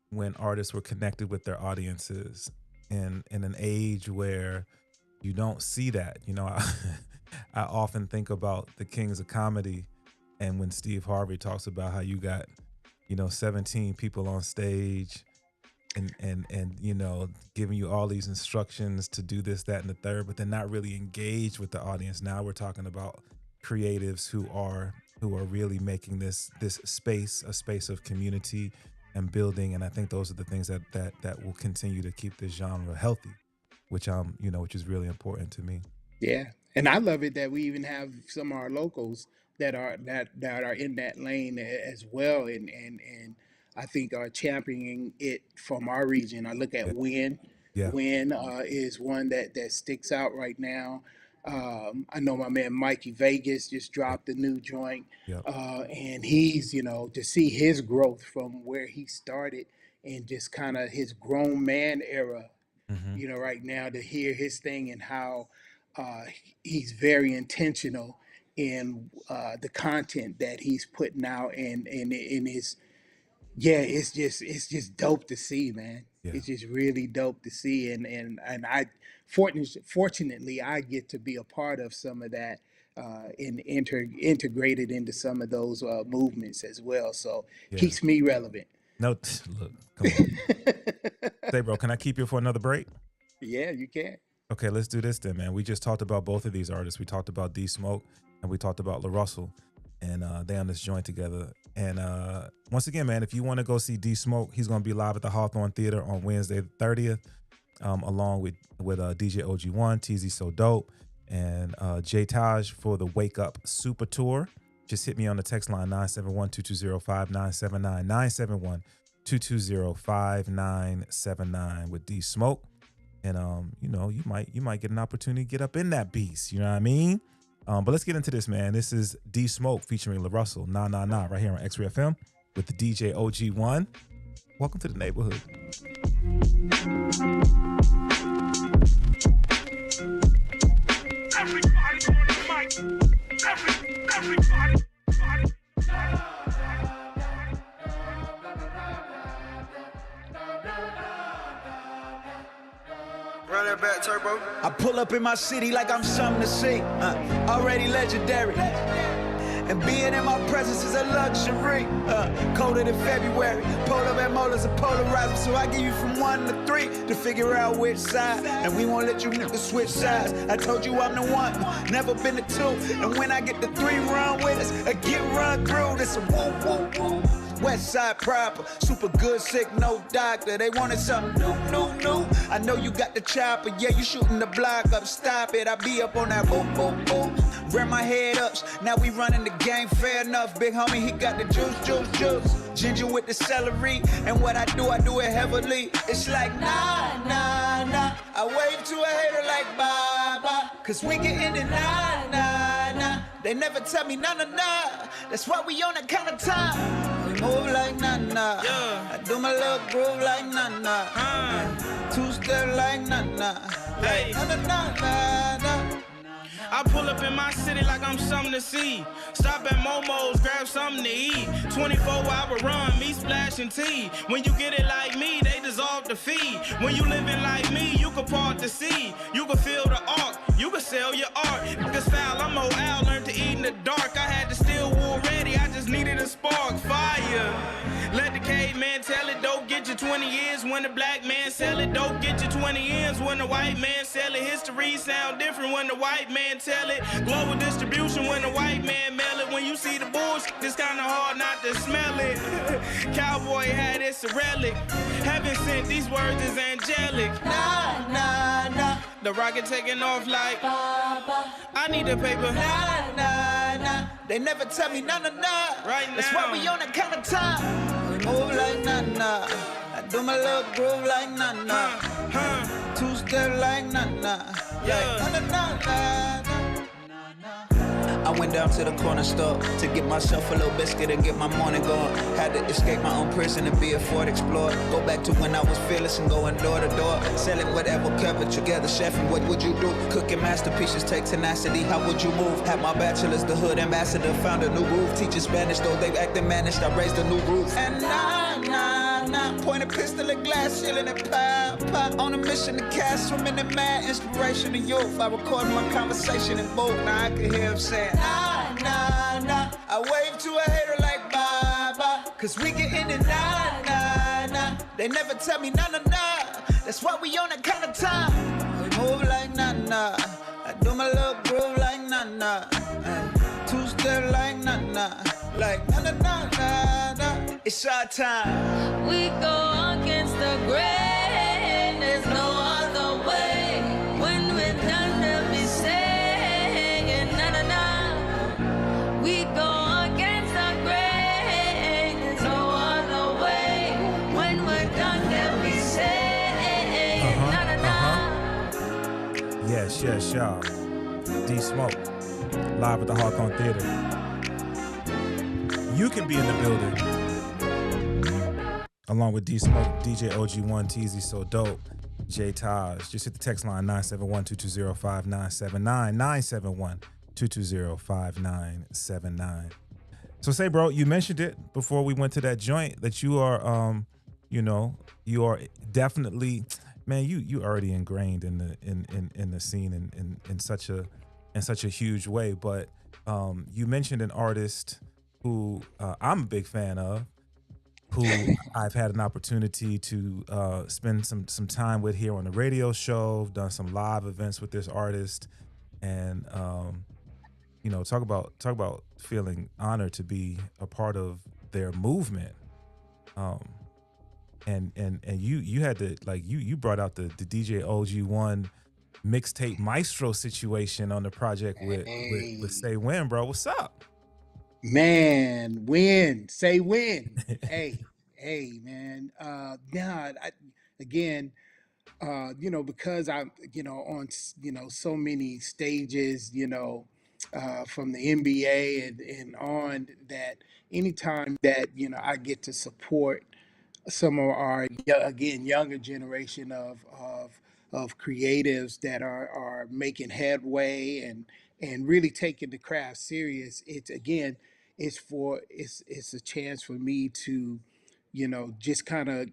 when artists were connected with their audiences in an age where you don't see that. You know, I often think about the Kings of Comedy, and when Steve Harvey talks about how you got, you know, 17 people on stage and you know, giving you all these instructions to do this, that, and the third, but they're not really engaged with the audience. Now we're talking about creatives who are really making this space a space of community and building, and I think those are the things that will continue to keep this genre healthy, which which is really important to me. Yeah, and I love it that we even have some of our locals that are in that lane as well, and I think are championing it from our region. I look at Win. Win is one that sticks out right now. I know my man Mikey Vegas just dropped a new joint, and he's, you know, to see his growth from where he started and just kind of his grown man era, you know, right now, to hear his thing and how he's very intentional in the content that he's putting out, and in his, it's just dope to see, man. It's just really dope to see, and I fortunately I get to be a part of some of that and integrated into some of those movements as well. So keeps me relevant. No, look, come on. Say, bro, can I keep you for another break? Yeah, you can. Okay, let's do this then, man. We just talked about both of these artists. We talked about D Smoke and we talked about La Russell, and they on this joint together. And once again, man, if you want to go see D Smoke, he's going to be live at the Hawthorne Theater on Wednesday the 30th, along with DJ OG1, TZ So Dope, and J Taj for the Wake Up Super Tour. Just hit me on the text line 971-2205-979, 971-220-5979 with D Smoke. And you know, you might get an opportunity to get up in that beast, you know what I mean? But let's get into this, man. This is D Smoke featuring La Russell, Nah Nah Nah, right here on XRAY FM with the DJ OG1. Welcome to the neighborhood. Everybody on the mic. Everybody. Run that back, Turbo. I pull up in my city like I'm something to see. Already legendary. And being in my presence is a luxury. Colder than February. Polar and molars are polarizing. So I give you from 1 to 3 to figure out which side. And we won't let you niggas switch sides. I told you I'm the one, never been the 2. And when I get the 3, run with us. Get run through. This a woo woo woo. West side proper, super good, sick, no doctor. They wanted something new. I know you got the chopper, yeah, you shooting the block up. Stop it, I be up on that boom, boom, boom. Rear my head up, now we running the game, fair enough. Big homie, he got the juice. Ginger with the celery, and what I do it heavily. It's like nah. I wave to a hater like bye, cause we get in it nah. They never tell me nah. That's why we on that kind of time. We move like nah. I do my little groove like nah. Two-step like nah. Like nah. I pull up in my city like I'm something to see. Stop at Momo's, grab something to eat. 24-hour run, me splashing tea. When you get it like me, they dissolve the fee. When you living like me, you can part the sea. You can feel the arc, you can sell your art. Niggas foul, I'm old Al, learned to eat in the dark. I had the steel wool ready, I just needed a spark. Fire. Let the caveman tell it, dope get you 20 years. When the black man sell it, dope get you 20 years. When the white man sell it, history sound different when the white man tell it. Global distribution when the white man mail it. When you see the bullshit, it's kinda hard not to smell it. Cowboy hat, it's a relic. Heaven sent, these words is angelic. Nah. The rocket taking off like I need the paper. Nah. They never tell me nah. Right now. That's why we on that kind of time. We move like nah. I do my little groove like nah. Two-step like nah. Like nah. I went down to the corner store to get myself a little biscuit and get my morning going. Had to escape my own prison and be a Ford Explorer. Go back to when I was fearless and going door to door. Selling whatever kept it together, chefing, what would you do? Cooking masterpieces take tenacity, how would you move? Had my bachelor's, the hood ambassador, found a new groove. Teaching Spanish, though they acting managed, I raised a new roof. And nah. Point a pistol at glass, ceiling and pop. On a mission to cast, swimming in mad inspiration of youth. I recorded my conversation in both, now I can hear him saying nah. I wave to a hater like bye, cause we get in it nah. They never tell me nah. That's why we on that kind of time. We move like nah. I do my little groove like nah. Two-step like nah. Like nah. It's our time. We go against the grain. There's no other way. When we're done, they'll be saying nah. We go against the grain. There's no other way. When we're done, they'll be saying nah. Yes, y'all. D Smoke, live at the Hawthorne Theater. You can be in the building along with D Smoke, DJ OG1, TZ So Dope, J Taj. Just hit the text line 971-220-5979, 971-220-5979. So say, bro, you mentioned it before we went to that joint that you are, you are definitely, man, you already ingrained in the scene in such a huge way. But you mentioned an artist who I'm a big fan of, who I've had an opportunity to spend some time with here on the radio show, done some live events with this artist, and talk about feeling honored to be a part of their movement. And you had to, like, you brought out the DJ OG1 mixtape maestro situation on the project with Say When, bro. What's up? Man, when, say when. hey, man. Because I'm, on, so many stages, from the NBA and on, that anytime that, I get to support some of our, again, younger generation of creatives that are making headway and really taking the craft serious, it's a chance for me to, just kind of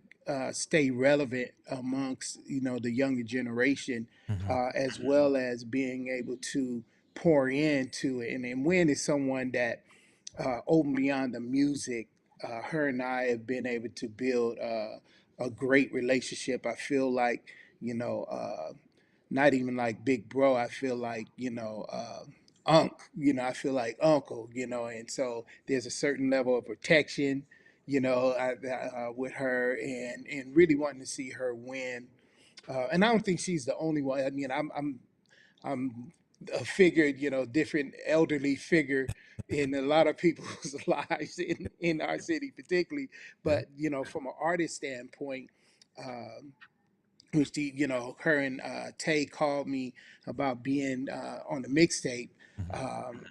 stay relevant amongst, the younger generation, as well as being able to pour into it. And Wynn is someone that, over beyond the music, her and I have been able to build a great relationship. I feel like, not even like big bro, I feel like, I feel like uncle, and so there's a certain level of protection, with her, and really wanting to see her win. And I don't think she's the only one. I mean, I'm a figure, different elderly figure in a lot of people's lives in our city, particularly. But from an artist standpoint, um, which her and Tay called me about being on the mixtape. Um,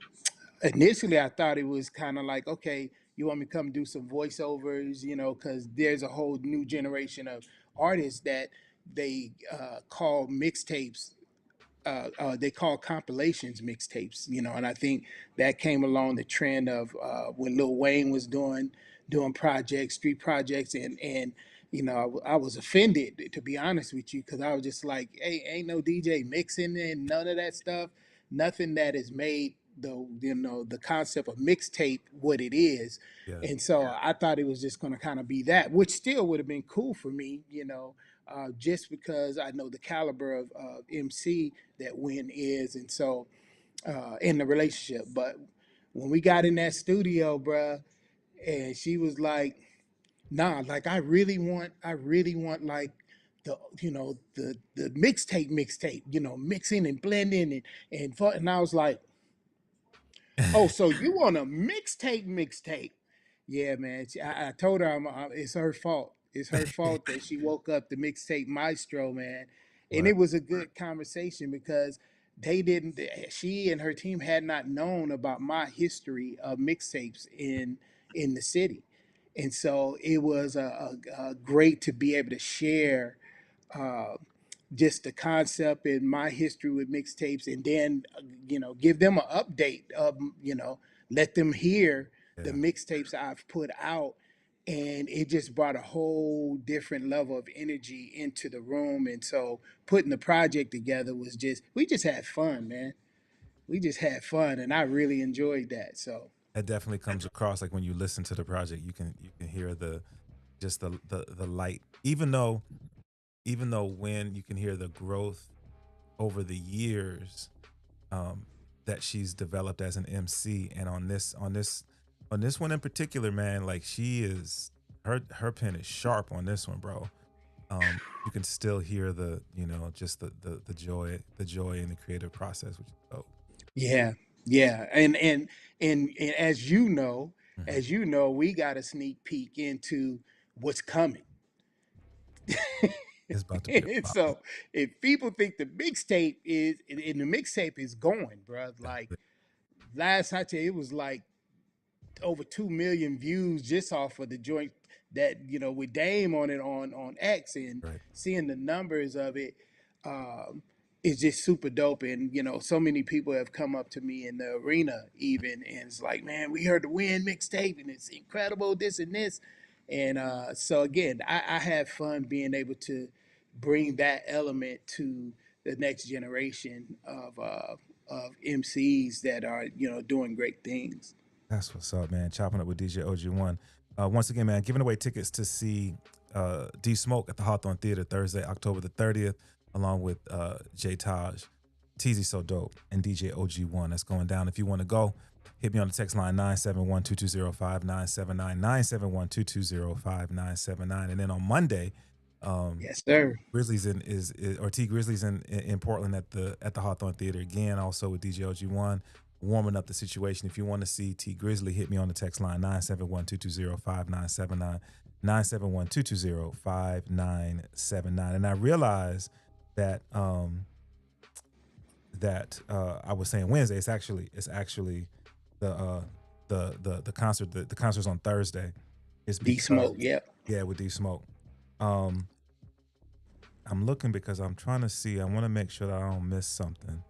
Initially, I thought it was kind of like, okay, you want me to come do some voiceovers, because there's a whole new generation of artists that they call mixtapes, they call compilations mixtapes, and I think that came along the trend of when Lil Wayne was doing projects, street projects, and I was offended, to be honest with you, because I was just like, hey, ain't no DJ mixing and none of that stuff, nothing that has made the concept of mixtape what it is. And so I thought it was just going to kind of be that, which still would have been cool for me, just because I know the caliber of MC that Win is, and so in the relationship. But when we got in that studio, bruh, and she was like, "Nah, like I really want like the mixtape, mixing and blending and I was like, oh, so you want a mixtape? Yeah, man. I told her it's her fault. It's her fault that she woke up the mixtape maestro, man. And it was a good conversation because she and her team had not known about my history of mixtapes in the city. And so it was a great to be able to share uh, just the concept and my history with mixtapes, and then give them an update of let them hear the mixtapes I've put out, and it just brought a whole different level of energy into the room. And so putting the project together was we just had fun, man. We just had fun, and I really enjoyed that. So It definitely comes across like when you listen to the project, you can hear the light, even though when you can hear the growth over the years that she's developed as an MC. And on this one in particular, man, like she is her pen is sharp on this one, bro. You can still hear the just the joy in the creative process, which is dope. yeah, yeah, and as we got a sneak peek into what's coming. It's about to be And so if people think the mixtape is going, bro, like last I tell you, it was like over 2 million views just off of the joint that with Dame on it on X, and seeing the numbers of it is just super dope. And so many people have come up to me in the arena even, and it's like, man, we heard the Win mixtape and it's incredible, this and this. And so again, I have fun being able to bring that element to the next generation of MCs that are doing great things. That's what's up, man. Chopping up with DJ OG1. Once again, man, giving away tickets to see D Smoke at the Hawthorne Theater Thursday, October the 30th, along with J Taj, TZ So Dope, and DJ OG1. That's going down. If you want to go, hit me on the text line 971-220-5979, 971-220-5979. And then on Monday, yes, sir, Grizzlies T Grizzlies in Portland at the Hawthorne Theater again, also with DJ OG1. Warming up the situation. If you want to see T Grizzly, hit me on the text line 971-220-5979, 971-220-5979. And I realized that I was saying Wednesday. It's actually the concert. The concert's on Thursday. It's D Smoke. Yeah, with D Smoke. I'm looking because I'm trying to see. I want to make sure that I don't miss something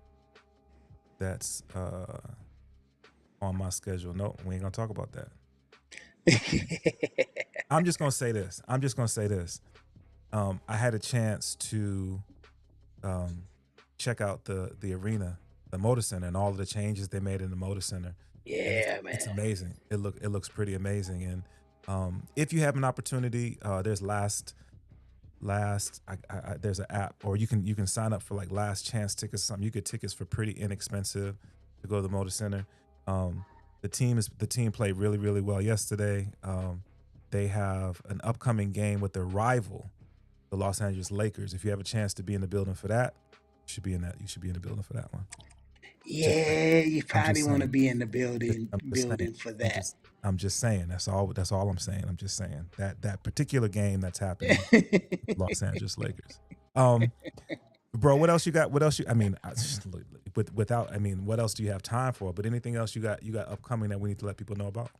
that's on my schedule. No, we ain't gonna talk about that. I'm just gonna say this. I had a chance to check out the arena, the Motor Center, and all of the changes they made in the Motor Center. Yeah, man, it's amazing. It looks pretty amazing. And if you have an opportunity, there's there's an app, or you can sign up for like last chance tickets. Something you get tickets for pretty inexpensive to go to the Motor Center. The team played really, really well yesterday. they have an upcoming game with their rival, the Los Angeles Lakers. If you have a chance to be in the building for that, you should be in the building for that one. Yeah, you probably want to saying. be in the building saying. for that. I'm just saying. That's all I'm saying. I'm just saying that particular game that's happening, Los Angeles Lakers. Bro, what else you got? What else what else do you have time for? But anything else you got upcoming that we need to let people know about?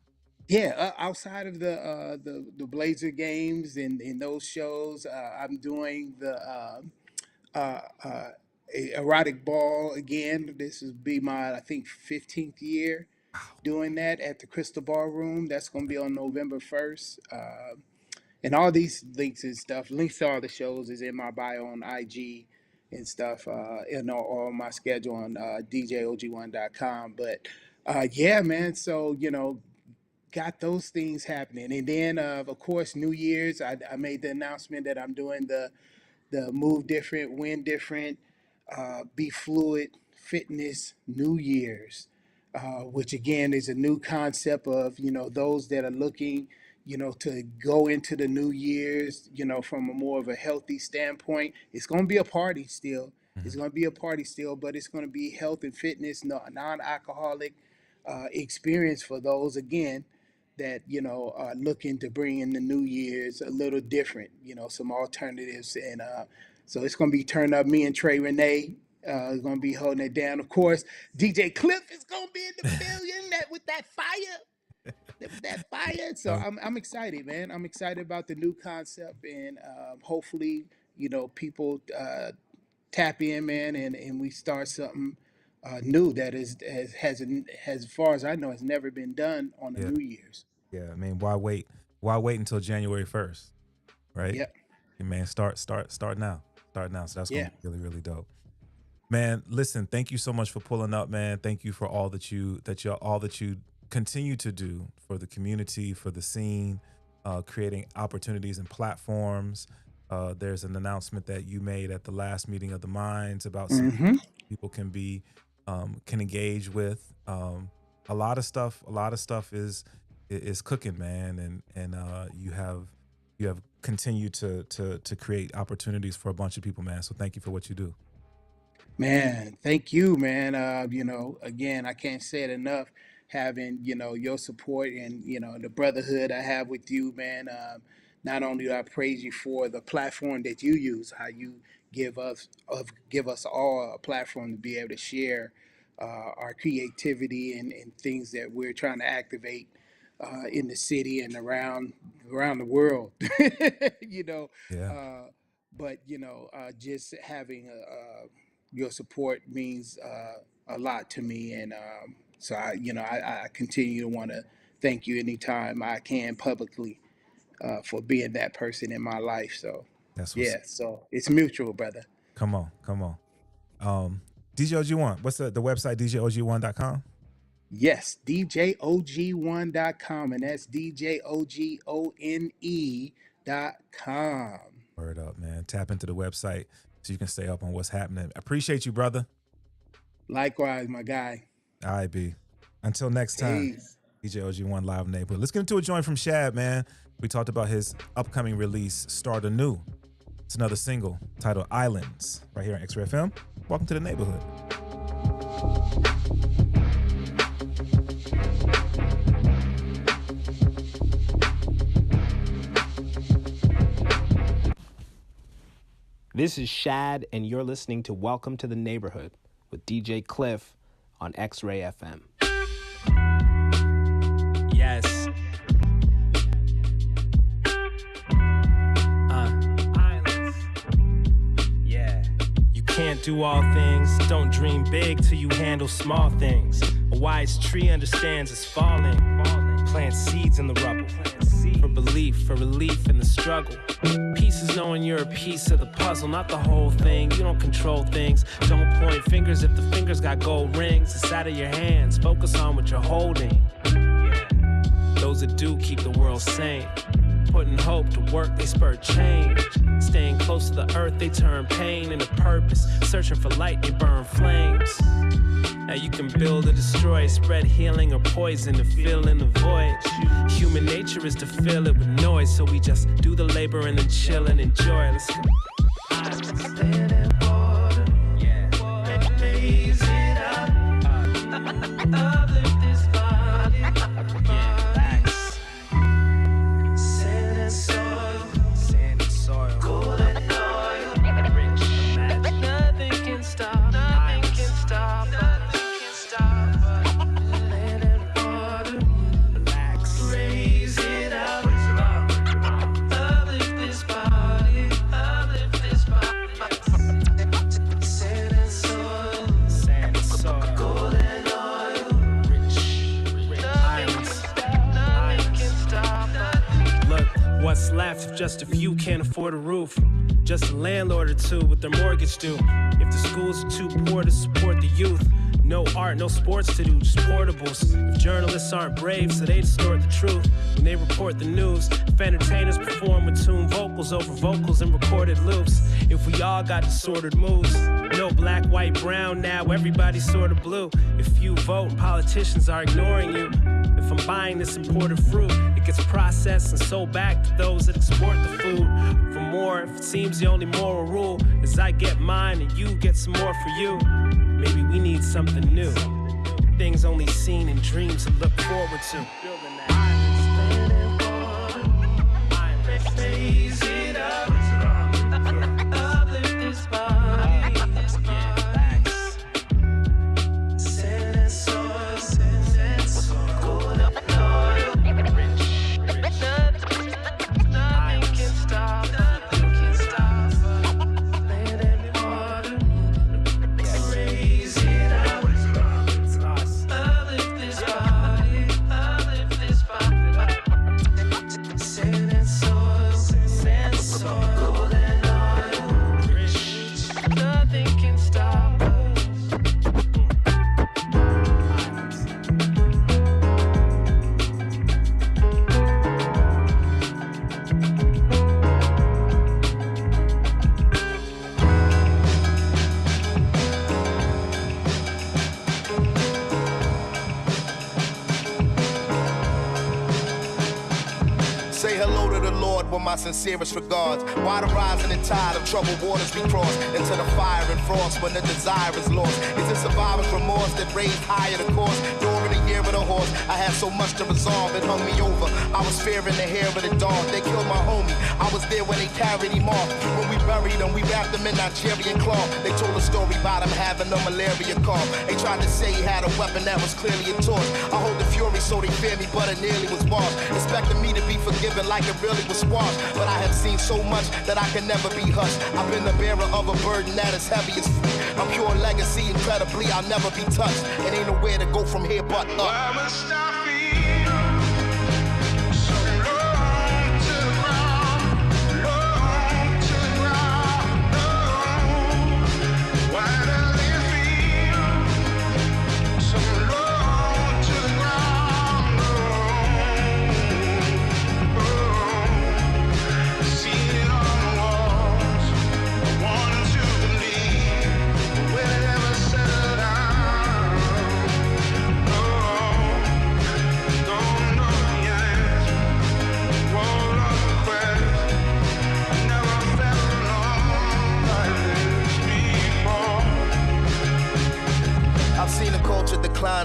Yeah, outside of the Blazer games and those shows, I'm doing the erotic ball again. This will be my, I think, 15th year doing that at the Crystal Ballroom. That's going to be on November 1st. And all these links and stuff, links to all the shows is in my bio on IG and stuff, or my schedule on DJOG1.com. But yeah, man, so, got those things happening. And then, of course, New Year's, I made the announcement that I'm doing the Move Different, Win Different, Be Fluid Fitness New Year's, which again is a new concept of, those that are looking, to go into the New Year's, from a more of a healthy standpoint. It's going to be a party still. It's going to be a party still, but it's going to be health and fitness, non-alcoholic experience for those, again, that, are looking to bring in the New Year's a little different, some alternatives. And so it's going to be turned up. Me and Trey Renee is going to be holding it down. Of course, DJ Klyph is going to be in the building with that fire. So I'm excited, man. I'm excited about the new concept, and hopefully, people tap in, man, and we start something new that has, as far as I know, has never been done on the New Year's. Yeah, I mean, why wait? Why wait until January 1st, right? Yep. Man, start now. So that's gonna be really, really dope. Man, listen, thank you so much for pulling up, man. Thank you for all that you continue to do for the community, for the scene, creating opportunities and platforms. There's an announcement that you made at the last meeting of the minds about some people can engage with. A lot of stuff is cooking, man, and you have continued to create opportunities for a bunch of people, man. So thank you for what you do. Man, thank you, man. Again, I can't say it enough. Having, your support and, the brotherhood I have with you, man. Not only do I praise you for the platform that you use, how you give us all a platform to be able to share our creativity and things that we're trying to activate in the city and around the world, but, just having your support means a lot to me. And so I continue to want to thank you anytime I can publicly for being that person in my life. So so it's mutual, brother. Come on. DJOG1, what's the website? DJOG1.com? Yes, DJOG1.com, and that's DJOGONE.com. Word up, man. Tap into the website so you can stay up on what's happening. Appreciate you, brother. Likewise, my guy. All right, B. Until next time, DJ OG1 Live Neighborhood. Let's get into a joint from Shad, man. We talked about his upcoming release, Start Anew. It's another single titled Islands, right here on XRAY FM. Welcome to the neighborhood. This is Shad, and you're listening to Welcome to the Neighborhood with DJ Klyph on XRAY FM. Yes. Islands. Yeah. You can't do all things. Don't dream big till you handle small things. A wise tree understands it's falling. Plant seeds in the rubble. For belief, for relief in the struggle. Peace is knowing you're a piece of the puzzle, not the whole thing. You don't control things. Don't point fingers if the fingers got gold rings. It's out of your hands. Focus on what you're holding. Yeah. Those that do keep the world sane. Putting hope to work, they spur change. Staying close to the earth, they turn pain into purpose. Searching for light, they burn flames. Now you can build or destroy, spread healing or poison to fill in the void. Human nature is to fill it with noise, so we just do the labor and then chill and enjoy. Let's go. Raise it up, uplift this body. Sand and soil, gold and oil, rich. Nothing can stop, nothing can stop us. Land and water, relax. Raise it up, uplift this body, uplift this body. Sand and soil, gold and oil, rich. Nothing can stop us. Look, what's left if just a few can't afford a roof? Just a landlord or two with their mortgage due. If the schools are too poor to support the youth, no art, no sports to do, just portables. If journalists aren't brave, so they distort the truth when they report the news. If entertainers perform with tuned vocals over vocals and recorded loops. If we all got disordered moves, no black, white, brown, now everybody's sort of blue. If you vote and politicians are ignoring you. If I'm buying this imported fruit, it gets processed and sold back to those that export the food. For more, if it seems the only moral rule is I get mine and you get some more for you. Maybe we need something new. Things only seen in dreams to look forward to. Building that raise it up, uplift this body. Sand and soil, gold and oil, rich. Nothing can stop, nothing can stop. Land and water. Raise it up, uplift this body, uplift this body. Sand and soil, gold and oil, rich. Nothing can stop us. Say hello to the Lord with my sincerest regards. Why the rising and tide of troubled waters we cross into the fire and frost when the desire is lost? Is it survivor's remorse that raised higher the course? During the year of the horse, I had so much to resolve, it hung me over. I was fearing the hair of the dog. They killed my homie. I was there when they carried him off. When we buried him, we wrapped him in Nigerian cloth. They told a story about him having a malaria cough. They tried to say he had a weapon that was clearly a torch. I hold the fury so they fear me, but it nearly was washed. Expecting me to be forgiven like it really was squashed. But I have seen so much that I can never be hushed. I've been the bearer of a burden that is heavy as fruit. I'm pure legacy, incredibly, I'll never be touched. It ain't nowhere to go from here but up.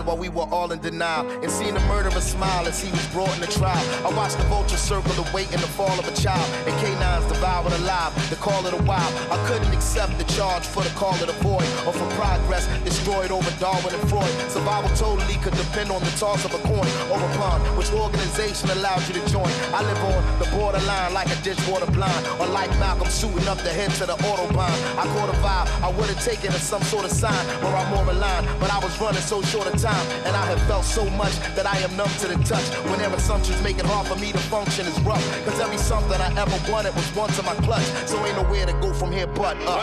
While we were all in denial, and seeing the murderer smile as he was brought into trial. I watched the vulture circle awaiting the fall of a child, and canines devoured alive, the call of the wild. I couldn't accept the charge for the call of the void, or for progress destroyed over Darwin and Freud. Survival totally could depend on the toss of a coin or a pawn. Which organization allowed you to join? I live on the borderline like a dishwater blind, or like Malcolm shooting up the head to the autobahn. I caught a vibe, I would have taken it as some sort of sign, or I'm more aligned, but I was running so short of time, and I have felt so much that I am numb to the touch. When their assumptions make it hard for me to function is rough, cause every something I ever wanted was once in my clutch. So ain't nowhere to go from here but up.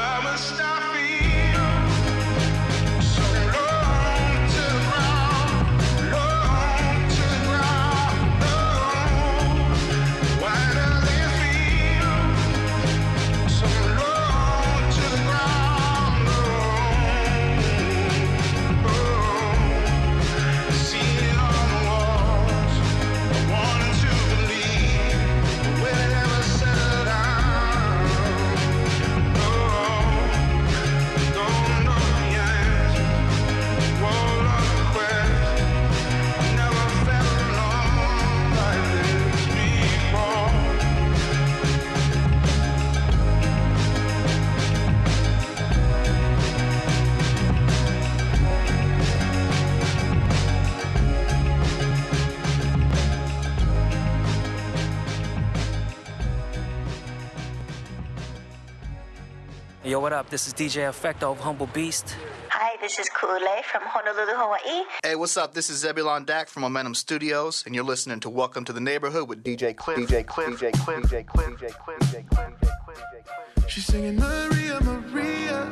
what up? This is DJ Effecto of Humble Beast. Hi, this is Klyph from Honolulu, Hawaii. Hey, what's up? This is Zebulon Dak from Momentum Studios, and you're listening to Welcome to the Neighborhood with DJ Klyph. DJ Klyph. DJ Klyph. DJ Klyph. DJ Klyph. DJ Klyph. She's singing Maria, Maria.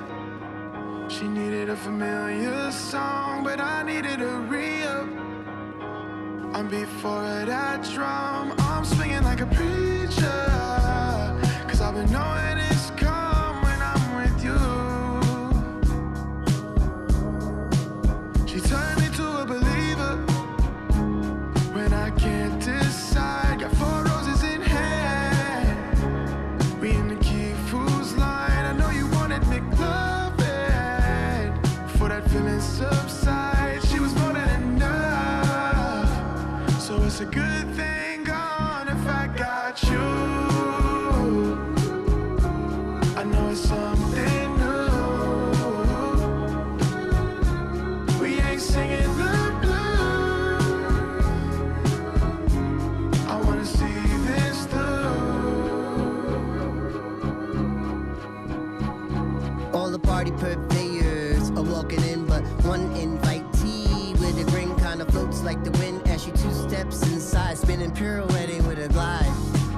She needed a familiar song, but I needed a re-up. I'm before that drum, I'm swinging like a preacher. Cause I've been knowing it's come when I'm with you. She turned me to a believer when I can't decide. Got 4 roses in hand. We in the Klyph's line. I know you wanted McLovin. Before that feeling subsides, she was more than enough. So it's a good thing gone if I got you. I know it's something new. We ain't singing the blues. I wanna see this through. All the party purveyors are walking in, but one invitee with a grin kinda floats like the wind as she 2 steps inside, spinning pirouetting with a glide.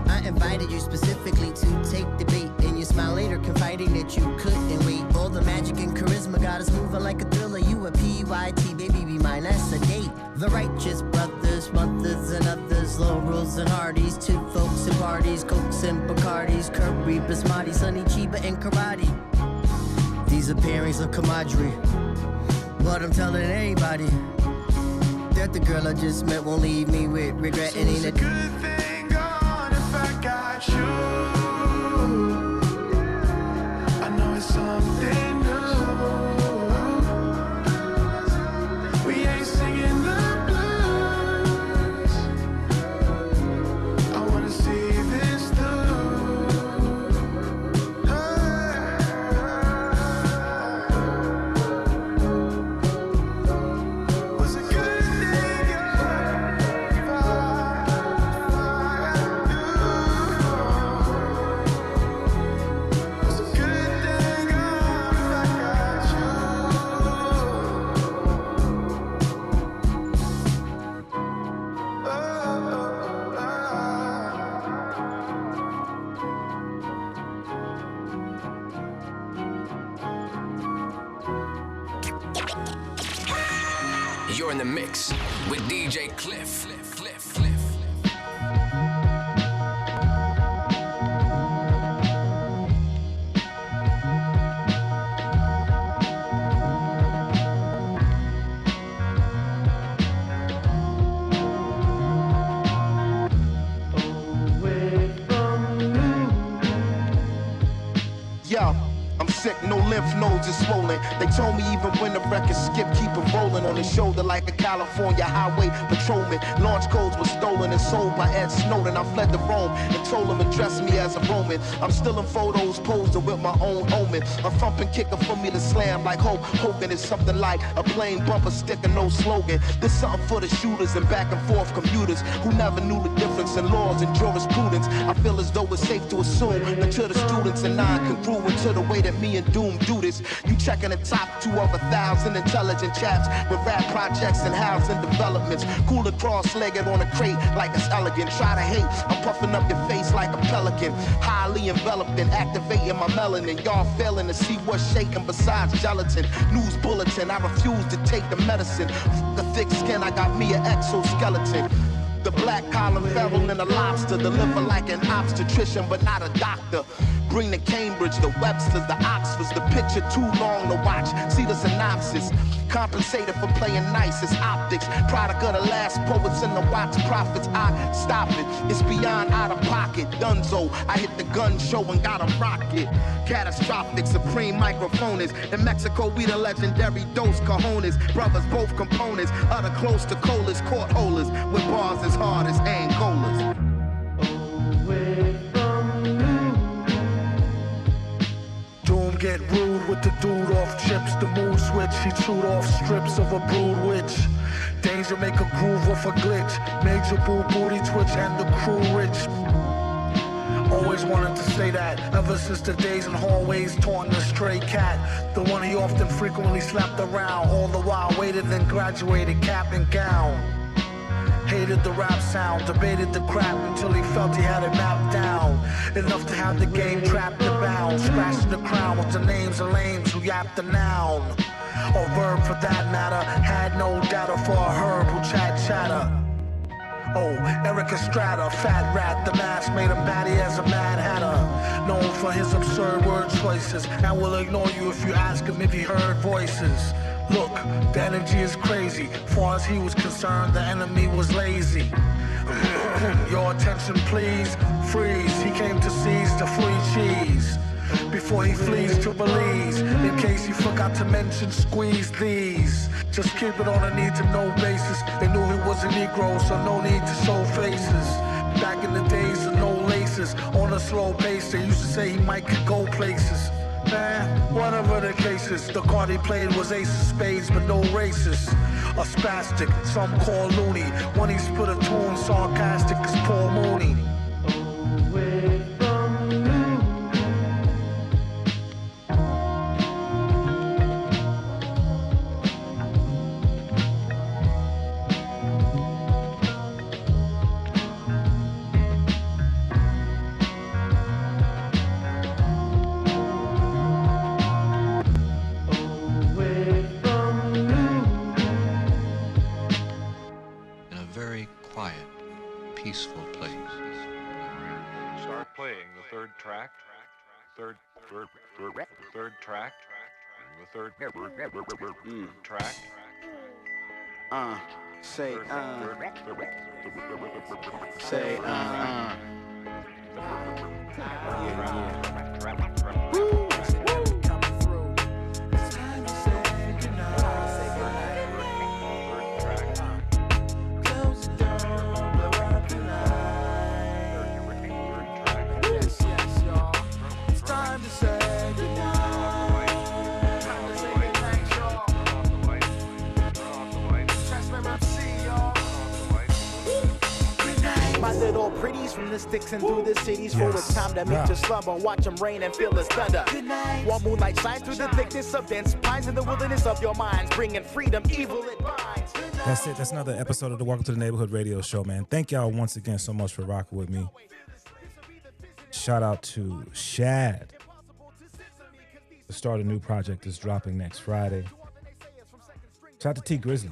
I invited you specifically to take the bait, and you smile later, confiding that you couldn't wait. All the magic and charisma got us moving like a thriller. You a PYT, baby, be mine, that's a date. The righteous brothers, mothers, and others, Laurels and Hardys, 2 folks and parties, Cokes and Bacardis, Curry, Basmati, Sunny, Chiba, and Karate. These are pairings of camaraderie, but I'm telling anybody that the girl I just met won't leave me with regret. So it's a good thing gone if I got you. I know it's something new. We ain't singing the blues. I wanna see this was a good thing if I was a good thing if I got you. You're in the mix with DJ Klyph. Yo, I'm sick, no lymph nodes is swollen. They told me even when the record skip, keep it rolling on his shoulder like a California highway patrolman. Launch codes were stolen and sold by Ed Snowden. I fled to Rome and told him address me as a Roman. I'm still in photos posing with my own omen. A thumping kicker for me to slam like Hulk Hogan is something like a plain bumper sticker, no slogan. This something for the shooters and back and forth commuters who never knew the difference in laws and jurisprudence. I feel as though it's safe to assume that to the students and non-congruent to the way that me and Doom do this. You checking the top 2 of 1,000 intelligent chaps with rap projects and housing developments. Cooler cross-legged on a crate like it's elegant. Try to hate, I'm puffing up your face like a pelican. Highly enveloped and activating my melanin. Y'all failing to see what's shaking besides gelatin. News bulletin, I refuse to take the medicine. The thick skin, I got me an exoskeleton. The black collar feral and a lobster. Deliver like an obstetrician but not a doctor. Bring the Cambridge, the Websters, the Oxfords. The picture too long to watch. See the synopsis. Compensated for playing nice, it's optics. Product of the last poets and the Watts prophets. I stop it, it's beyond out of pocket. Dunzo, I hit the gun show and got a rocket. Catastrophic, supreme microphonist. In Mexico, we the legendary Dos Cajones. Brothers, both components. Utter close to colas, court holders. With bars as hard as Angolas. Doom get rude with the dude off chips. The mood switch, he chewed off strips of a brood witch. Danger make a groove off a glitch. Major boo booty twitch and the crew rich. always wanted to say that. Ever since the days in hallways taunting a stray cat. The one he often frequently slapped around. All the while waited and graduated cap and gown. Hated the rap sound, debated the crap until he felt he had it mapped down. Enough to have the game trapped and bound. Scratching the crown with the names of lames who yapped the noun. Or verb for that matter. Had no data for a herb who chatter. Oh, Eric Estrada, fat rat, the mask made him batty as a Mad Hatter. Known for his absurd word choices, and will ignore you if you ask him if he heard voices. Look, the energy is crazy. Far as he was concerned, the enemy was lazy. Your attention please, freeze. He came to seize the free cheese. Before he flees to Belize, in case he forgot to mention, squeeze these. Just keep it on a need to know basis. They knew he was a Negro, so no need to show faces. Back in the days of no laces, on a slow pace, they used to say he might could go places. Man, whatever the cases, the card he played was ace of spades, but no races. A spastic, some call loony. When he split a tune, sarcastic as Paul Mooney. Third track. The third track. Say. Little pretties from the sticks and through the cities. For it's time to meet your slumber, watch them rain and feel the thunder. While moonlight shines through the thickness of dense pines in the wilderness of your minds, bringing freedom, evil it binds. That's it. That's another episode of the Welcome to the Neighborhood radio show, man. Thank y'all once again so much for rocking with me. Shout out to Shad. The Start Anew project is dropping next Friday. Shout out to T Grizzly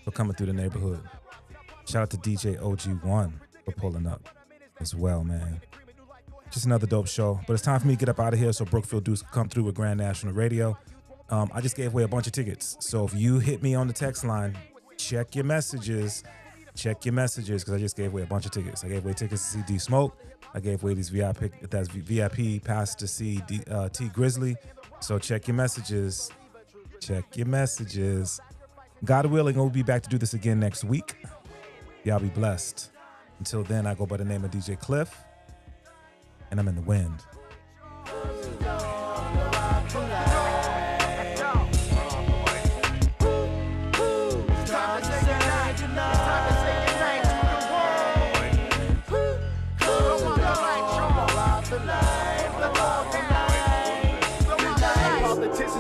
for coming through the neighborhood. Shout out to DJ OG1 for pulling up as well, man. Just another dope show. But it's time for me to get up out of here so Brookfield Deuce can come through with Grand National Radio. I just gave away a bunch of tickets. So if you hit me on the text line, check your messages. Check your messages because I just gave away a bunch of tickets. I gave away tickets to see D Smoke. I gave away these VIP pass to see T Grizzly. So check your messages. Check your messages. God willing, we'll be back to do this again next week. Y'all be blessed. Until then, I go by the name of DJ Klyph, and I'm in the wind.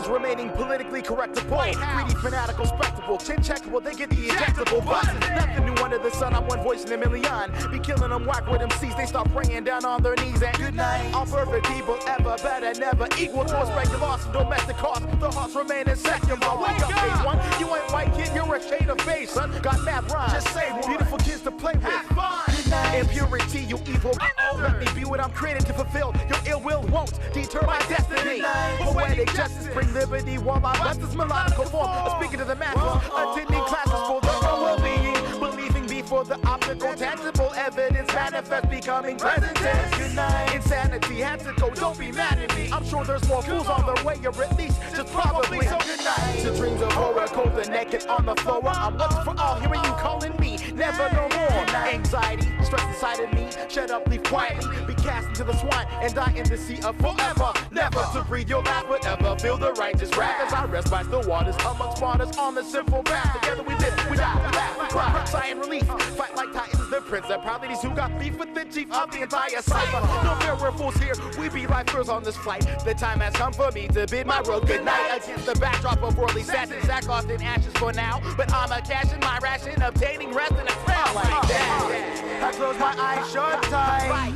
Remaining politically correct to bold, greedy, fanatical, spectacle, chin-checkable, they get the ejectable button. Nothing new under the sun, I'm one voice in a million. Be killing them whack with them C's, they start praying down on their knees. And good night, all perfect people, ever better, never equal towards regular loss and domestic costs. The hearts remain in second, but wake up, phase one. You ain't white kid, you're a shade of face, son. Got mad rhymes, just say beautiful kids to play with. Have fun. Impurity, you evil. Let me be what I'm created to fulfill. Your ill will won't deter my destiny. Poetic justice, bring liberty while my best is melodical form. Speaking to the masses, attending classes for the well-being. Believing before the optical, tangible evidence manifest, becoming present tense. Good night. Insanity had to go, don't be mad at me. I'm sure there's more fools on their way, or at least just probably. So good night. To dreams of horror, cold and naked on the floor. I'm once for all, hearing you calling me. Never no more. Anxiety, stress inside of me. lightly, shed up, leave quietly, be cast into the swine and die in the sea of forever. Never to breathe your last, but ever feel the righteous wrath as I rest by still waters amongst martyrs on the sinful path. Together we live, we die, we laugh, we cry, sigh and relief. Fight like titans, the prince of proud ladies who got beef with the chief of the entire cipher. No fear, we're fools here, we be lifers on this flight. The time has come for me to bid my road goodnight against the backdrop of worldly sadness, sackcloth and ashes for now. But I'm a cashing my ration, obtaining rest in a prayer like that. I close my eyes shut tight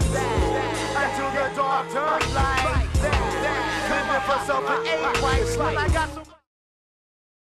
until the dark turns light. Living for self and aid right. I got some